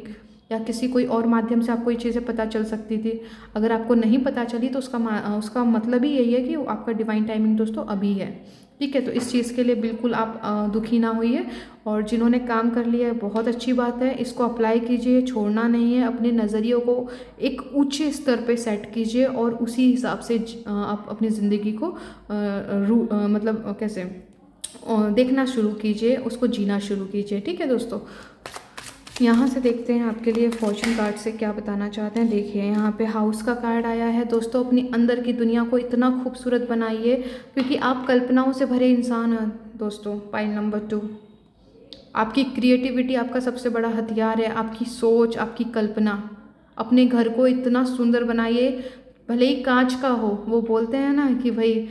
या किसी कोई और माध्यम से आपको ये चीज़ें पता चल सकती थी। अगर आपको नहीं पता चली तो उसका मतलब ही यही है कि आपका डिवाइन टाइमिंग दोस्तों अभी है, ठीक है। तो इस चीज़ के लिए बिल्कुल आप दुखी ना होइए। और जिन्होंने काम कर लिया है, बहुत अच्छी बात है, इसको अप्लाई कीजिए, छोड़ना नहीं है। अपने नज़रियों को एक ऊंचे स्तर पे सेट कीजिए और उसी हिसाब से आप अपनी ज़िंदगी को मतलब कैसे देखना शुरू कीजिए, उसको जीना शुरू कीजिए, ठीक है दोस्तों। यहाँ से देखते हैं आपके लिए फॉर्चून कार्ड से क्या बताना चाहते हैं। देखिए, यहाँ पे हाउस का कार्ड आया है दोस्तों। अपनी अंदर की दुनिया को इतना खूबसूरत बनाइए, क्योंकि आप कल्पनाओं से भरे इंसान हैं दोस्तों। पाइल नंबर 2, आपकी क्रिएटिविटी आपका सबसे बड़ा हथियार है, आपकी सोच, आपकी कल्पना। अपने घर को इतना सुंदर बनाइए, भले ही कांच का हो। वो बोलते हैं ना कि भाई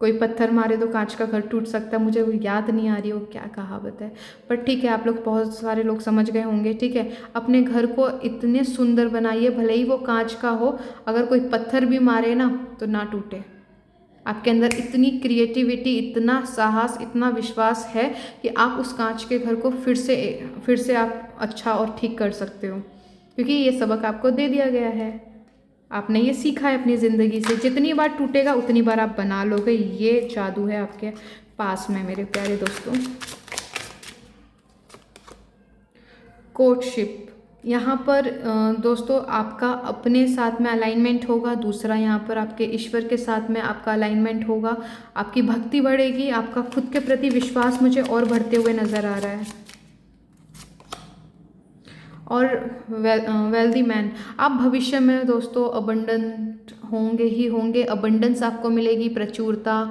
कोई पत्थर मारे तो कांच का घर टूट सकता है, मुझे वो याद नहीं आ रही वो क्या कहावत है, पर ठीक है, आप लोग बहुत सारे लोग समझ गए होंगे। ठीक है, अपने घर को इतने सुंदर बनाइए, भले ही वो कांच का हो, अगर कोई पत्थर भी मारे ना तो ना टूटे। आपके अंदर इतनी क्रिएटिविटी, इतना साहस, इतना विश्वास है कि आप उस कांच के घर को फिर से आप अच्छा और ठीक कर सकते हो, क्योंकि ये सबक आपको दे दिया गया है, आपने ये सीखा है अपनी ज़िंदगी से। जितनी बार टूटेगा उतनी बार आप बना लोगे, ये जादू है आपके पास में मेरे प्यारे दोस्तों। कोर्टशिप, यहाँ पर दोस्तों आपका अपने साथ में अलाइनमेंट होगा, दूसरा यहाँ पर आपके ईश्वर के साथ में आपका अलाइनमेंट होगा, आपकी भक्ति बढ़ेगी, आपका खुद के प्रति विश्वास मुझे और बढ़ते हुए नज़र आ रहा है। और वेल्दी मैन, आप भविष्य में दोस्तों अबंडेंट होंगे ही होंगे, अबंडेंस आपको मिलेगी, प्रचुरता,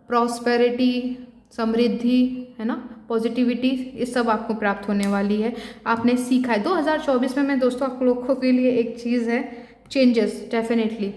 प्रॉस्पेरिटी, समृद्धि, है ना, पॉजिटिविटी, ये सब आपको प्राप्त होने वाली है। आपने सीखा है 2024 में। मैं दोस्तों आप लोगों के लिए एक चीज़ है, चेंजेस डेफिनेटली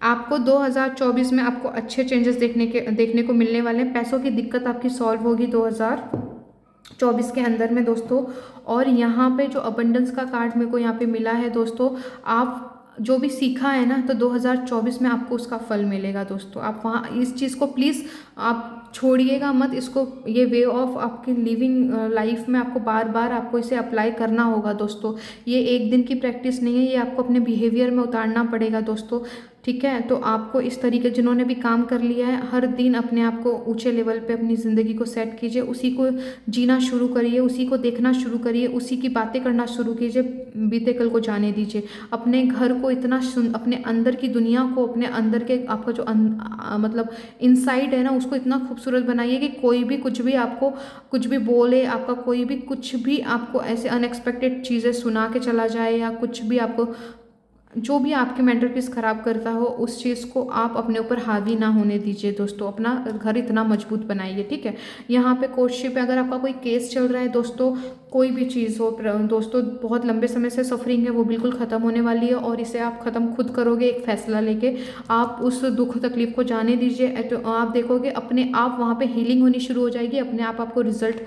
आपको 2024 में आपको अच्छे चेंजेस देखने को मिलने वाले हैं। पैसों की दिक्कत आपकी सॉल्व होगी 2024 के अंदर में दोस्तों। और यहाँ पे जो अबंडेंस का कार्ड मेरे को यहाँ पे मिला है दोस्तों, आप जो भी सीखा है ना, तो 2024 में आपको उसका फल मिलेगा दोस्तों। आप वहाँ इस चीज़ को प्लीज़ आप छोड़िएगा मत, इसको, ये वे ऑफ आपकी लिविंग लाइफ में आपको बार बार आपको इसे अप्लाई करना होगा दोस्तों। ये एक दिन की प्रैक्टिस नहीं है, ये आपको अपने बिहेवियर में उतारना पड़ेगा दोस्तों। ठीक है, तो आपको इस तरीके, जिन्होंने भी काम कर लिया है, हर दिन अपने आप को ऊंचे लेवल पे अपनी ज़िंदगी को सेट कीजिए, उसी को जीना शुरू करिए, उसी को देखना शुरू करिए, उसी की बातें करना शुरू कीजिए, बीते कल को जाने दीजिए। अपने घर को इतना अपने अंदर की दुनिया को, अपने अंदर के आपका जो मतलब इनसाइड है ना, उसको इतना खूबसूरत बनाइए कि कोई भी कुछ भी आपको कुछ भी बोले, आपका कोई भी कुछ भी आपको ऐसे अनएक्सपेक्टेड चीज़ें सुना के चला जाए, या कुछ भी आपको जो भी आपकी मेंटल पीस खराब करता हो, उस चीज़ को आप अपने ऊपर हावी ना होने दीजिए दोस्तों। अपना घर इतना मजबूत बनाइए। ठीक है, यहाँ पे कोर्टशिप है, अगर आपका कोई केस चल रहा है दोस्तों, कोई भी चीज़ हो दोस्तों, बहुत लंबे समय से सफरिंग है वो बिल्कुल ख़त्म होने वाली है, और इसे आप ख़त्म खुद करोगे एक फ़ैसला लेके। आप उस दुख तकलीफ को जाने दीजिए, तो आप देखोगे अपने आप वहाँ पे हीलिंग होनी शुरू हो जाएगी, अपने आप आपको रिजल्ट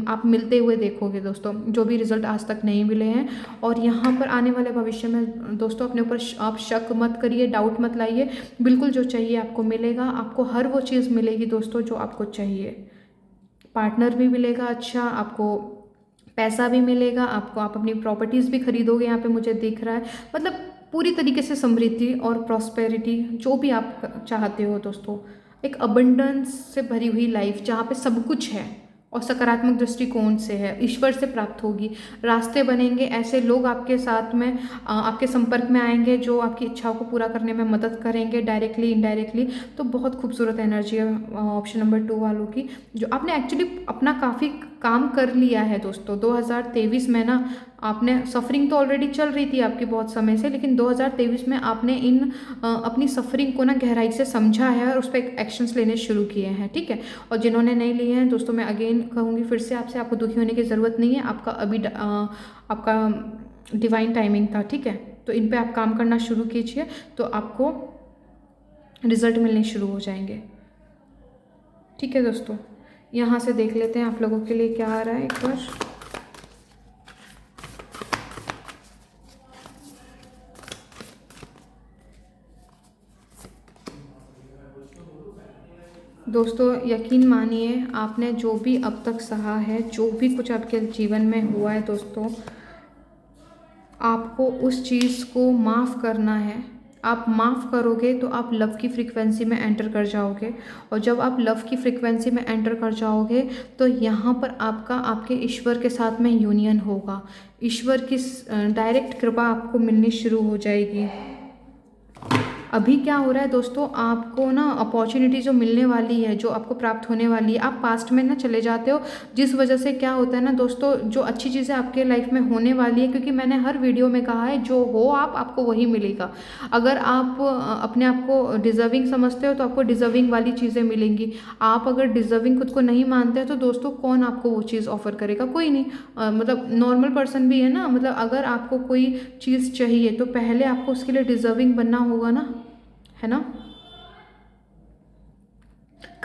आप मिलते हुए देखोगे दोस्तों, जो भी रिजल्ट आज तक नहीं मिले हैं। और यहाँ पर आने वाले भविष्य में दोस्तों अपने ऊपर आप शक मत करिए, डाउट मत लाइए, बिल्कुल जो चाहिए आपको मिलेगा, आपको हर वो चीज़ मिलेगी दोस्तों जो आपको चाहिए। पार्टनर भी मिलेगा अच्छा, आपको पैसा भी मिलेगा, आपको आप अपनी प्रॉपर्टीज़ भी खरीदोगे, यहाँ पे मुझे दिख रहा है। मतलब पूरी तरीके से समृद्धि और प्रॉस्पेरिटी जो भी आप चाहते हो दोस्तों, एक अबंडेंस से भरी हुई लाइफ जहाँ पे सब कुछ है और सकारात्मक दृष्टिकोण से है, ईश्वर से प्राप्त होगी। रास्ते बनेंगे, ऐसे लोग आपके साथ में आपके संपर्क में आएंगे जो आपकी इच्छाओं को पूरा करने में मदद करेंगे, डायरेक्टली इनडायरेक्टली। तो बहुत खूबसूरत एनर्जी है ऑप्शन नंबर 2 वालों की, जो आपने एक्चुअली अपना काफ़ी काम कर लिया है दोस्तों। 2023 में ना आपने सफरिंग तो ऑलरेडी चल रही थी आपकी बहुत समय से, लेकिन 2023 में आपने इन अपनी सफरिंग को ना गहराई से समझा है और उस पर एक्शंस लेने शुरू किए हैं। ठीक है, और जिन्होंने नहीं लिए हैं दोस्तों, मैं अगेन कहूँगी फिर से आपसे, आपको दुखी होने की ज़रूरत नहीं है। आपका अभी आपका डिवाइन टाइमिंग था। ठीक है, तो इन पे आप काम करना शुरू कीजिए, तो आपको रिजल्ट मिलने शुरू हो जाएंगे। ठीक है दोस्तों, यहाँ से देख लेते हैं आप लोगों के लिए क्या आ रहा है एक बार। दोस्तों यकीन मानिए, आपने जो भी अब तक सहा है, जो भी कुछ आपके जीवन में हुआ है दोस्तों, आपको उस चीज़ को माफ़ करना है। आप माफ़ करोगे तो आप लव की फ्रीक्वेंसी में एंटर कर जाओगे, और जब आप लव की फ्रीक्वेंसी में एंटर कर जाओगे तो यहाँ पर आपका आपके ईश्वर के साथ में यूनियन होगा। ईश्वर की डायरेक्ट कृपा आपको मिलनी शुरू हो जाएगी। अभी क्या हो रहा है दोस्तों, आपको ना अपॉर्चुनिटी जो मिलने वाली है, जो आपको प्राप्त होने वाली है, आप पास्ट में ना चले जाते हो, जिस वजह से क्या होता है ना दोस्तों, जो अच्छी चीज़ें आपके लाइफ में होने वाली है, क्योंकि मैंने हर वीडियो में कहा है जो हो आपको वही मिलेगा। अगर आप अपने आप को डिज़र्विंग समझते हो तो आपको डिज़र्विंग वाली चीज़ें मिलेंगी। आप अगर डिज़र्विंग खुद को नहीं मानते हो तो दोस्तों कौन आपको वो चीज़ ऑफर करेगा? कोई नहीं। मतलब नॉर्मल पर्सन भी है ना, मतलब अगर आपको कोई चीज़ चाहिए तो पहले आपको उसके लिए डिज़र्विंग बनना होगा ना, है ना।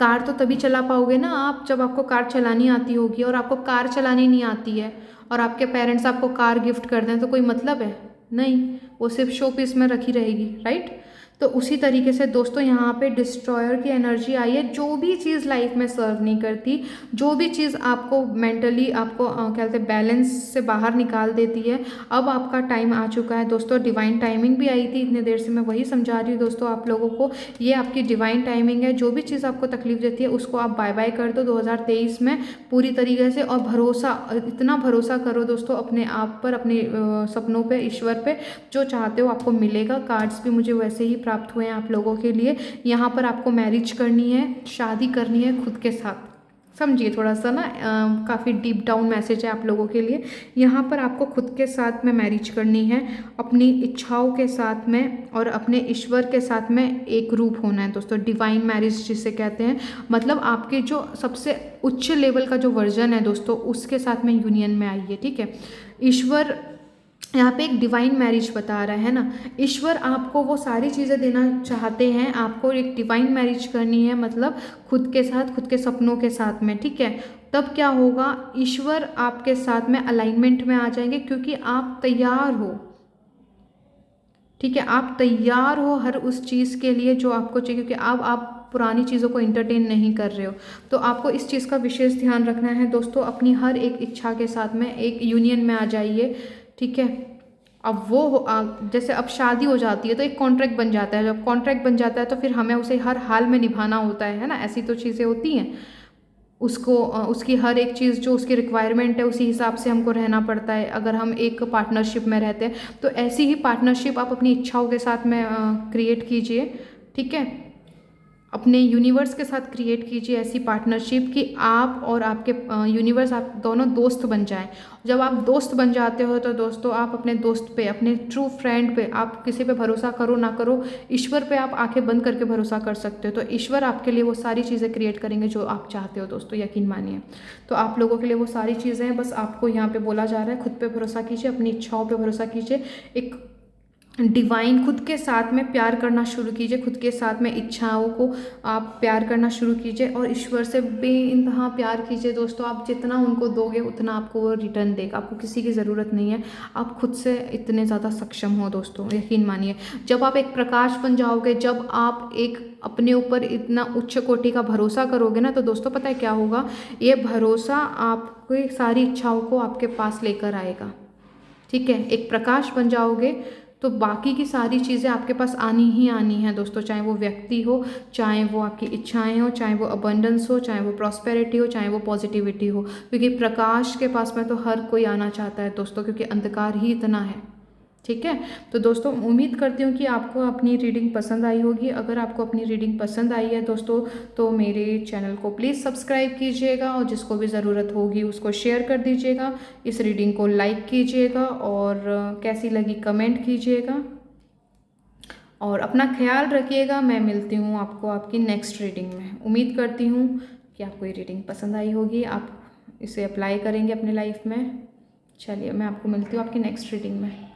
कार तो तभी चला पाओगे ना आप जब आपको कार चलानी आती होगी, और आपको कार चलानी नहीं आती है और आपके पेरेंट्स आपको कार गिफ्ट कर दें तो कोई मतलब है? नहीं, वो सिर्फ शो पीस में रखी रहेगी, राइट। तो उसी तरीके से दोस्तों यहाँ पे डिस्ट्रॉयर की एनर्जी आई है। जो भी चीज़ लाइफ में सर्व नहीं करती, जो भी चीज़ आपको मेंटली आपको क्या कहते हैं बैलेंस से बाहर निकाल देती है, अब आपका टाइम आ चुका है दोस्तों। डिवाइन टाइमिंग भी आई थी, इतने देर से मैं वही समझा रही हूँ दोस्तों आप लोगों को। ये आपकी डिवाइन टाइमिंग है। जो भी चीज़ आपको तकलीफ देती है उसको आप बाय बाय कर दो 2023 में पूरी तरीके से। और भरोसा, इतना भरोसा करो दोस्तों अपने आप पर, अपने सपनों पे, ईश्वर पे। जो चाहते हो आपको मिलेगा। कार्ड्स भी मुझे वैसे ही प्राप्त हुए हैं आप लोगों के लिए। यहाँ पर आपको मैरिज करनी है, शादी करनी है खुद के साथ। समझिए थोड़ा सा ना, काफ़ी डीप डाउन मैसेज है आप लोगों के लिए। यहाँ पर आपको खुद के साथ में मैरिज करनी है, अपनी इच्छाओं के साथ में और अपने ईश्वर के साथ में एक रूप होना है दोस्तों। डिवाइन मैरिज जिसे कहते हैं, मतलब आपके जो सबसे उच्च लेवल का जो वर्जन है दोस्तों, उसके साथ में यूनियन में आइए, ठीक है। ईश्वर यहाँ पे एक डिवाइन मैरिज बता रहा है ना। ईश्वर आपको वो सारी चीज़ें देना चाहते हैं, आपको एक डिवाइन मैरिज करनी है, मतलब खुद के साथ, खुद के सपनों के साथ में, ठीक है। तब क्या होगा, ईश्वर आपके साथ में अलाइनमेंट में आ जाएंगे क्योंकि आप तैयार हो, ठीक है। आप तैयार हो हर उस चीज़ के लिए जो आपको चाहिए, क्योंकि अब आप पुरानी चीज़ों को इंटरटेन नहीं कर रहे हो। तो आपको इस चीज़ का विशेष ध्यान रखना है दोस्तों। अपनी हर एक इच्छा के साथ में एक यूनियन में आ जाइए, ठीक है। अब वो जैसे अब शादी हो जाती है तो एक कॉन्ट्रैक्ट बन जाता है। जब कॉन्ट्रैक्ट बन जाता है तो फिर हमें उसे हर हाल में निभाना होता है ना। ऐसी तो चीज़ें होती हैं। उसको उसकी हर एक चीज़ जो उसकी रिक्वायरमेंट है उसी हिसाब से हमको रहना पड़ता है अगर हम एक पार्टनरशिप में रहते हैं। तो ऐसी ही पार्टनरशिप आप अपनी इच्छाओं के साथ में क्रिएट कीजिए, ठीक है। अपने यूनिवर्स के साथ क्रिएट कीजिए ऐसी पार्टनरशिप कि आप और आपके यूनिवर्स, आप दोनों दोस्त बन जाएं। जब आप दोस्त बन जाते हो तो दोस्तों आप अपने दोस्त पे, अपने ट्रू फ्रेंड पे, आप किसी पे भरोसा करो ना करो, ईश्वर पे आप आंखें बंद करके भरोसा कर सकते हो। तो ईश्वर आपके लिए वो सारी चीज़ें क्रिएट करेंगे जो आप चाहते हो दोस्तों, यकीन मानिए। तो आप लोगों के लिए वो सारी चीज़ें हैं, बस आपको यहाँ पे बोला जा रहा है खुद पे भरोसा कीजिए, अपनी इच्छाओं पे भरोसा कीजिए, एक डिवाइन खुद के साथ में प्यार करना शुरू कीजिए, खुद के साथ में इच्छाओं को आप प्यार करना शुरू कीजिए और ईश्वर से बेइंतहा प्यार कीजिए दोस्तों। आप जितना उनको दोगे उतना आपको वो रिटर्न देगा। आपको किसी की ज़रूरत नहीं है, आप खुद से इतने ज़्यादा सक्षम हो दोस्तों, यकीन मानिए। जब आप एक प्रकाश बन जाओगे, जब आप एक अपने ऊपर इतना उच्च कोटि का भरोसा करोगे ना, तो दोस्तों पता है क्या होगा, ये भरोसा आपकी सारी इच्छाओं को आपके पास लेकर आएगा, ठीक है। एक प्रकाश बन जाओगे तो बाकी की सारी चीज़ें आपके पास आनी ही आनी है दोस्तों। चाहे वो व्यक्ति हो, चाहे वो आपकी इच्छाएं हो, चाहे वो अबंडेंस हो, चाहे वो प्रॉस्पेरिटी हो, चाहे वो पॉजिटिविटी हो, क्योंकि प्रकाश के पास में तो हर कोई आना चाहता है दोस्तों, क्योंकि अंधकार ही इतना है, ठीक है। तो दोस्तों उम्मीद करती हूँ कि आपको अपनी रीडिंग पसंद आई होगी। अगर आपको अपनी रीडिंग पसंद आई है दोस्तों तो मेरे चैनल को प्लीज़ सब्सक्राइब कीजिएगा और जिसको भी ज़रूरत होगी उसको शेयर कर दीजिएगा। इस रीडिंग को लाइक कीजिएगा और कैसी लगी कमेंट कीजिएगा और अपना ख्याल रखिएगा। मैं मिलती हूँ आपको आपकी नेक्स्ट रीडिंग में। उम्मीद करती हूँ कि आपको ये रीडिंग पसंद आई होगी, आप इसे अप्लाई करेंगे अपने लाइफ में। चलिए मैं आपको मिलती हूँ आपकी नेक्स्ट रीडिंग में।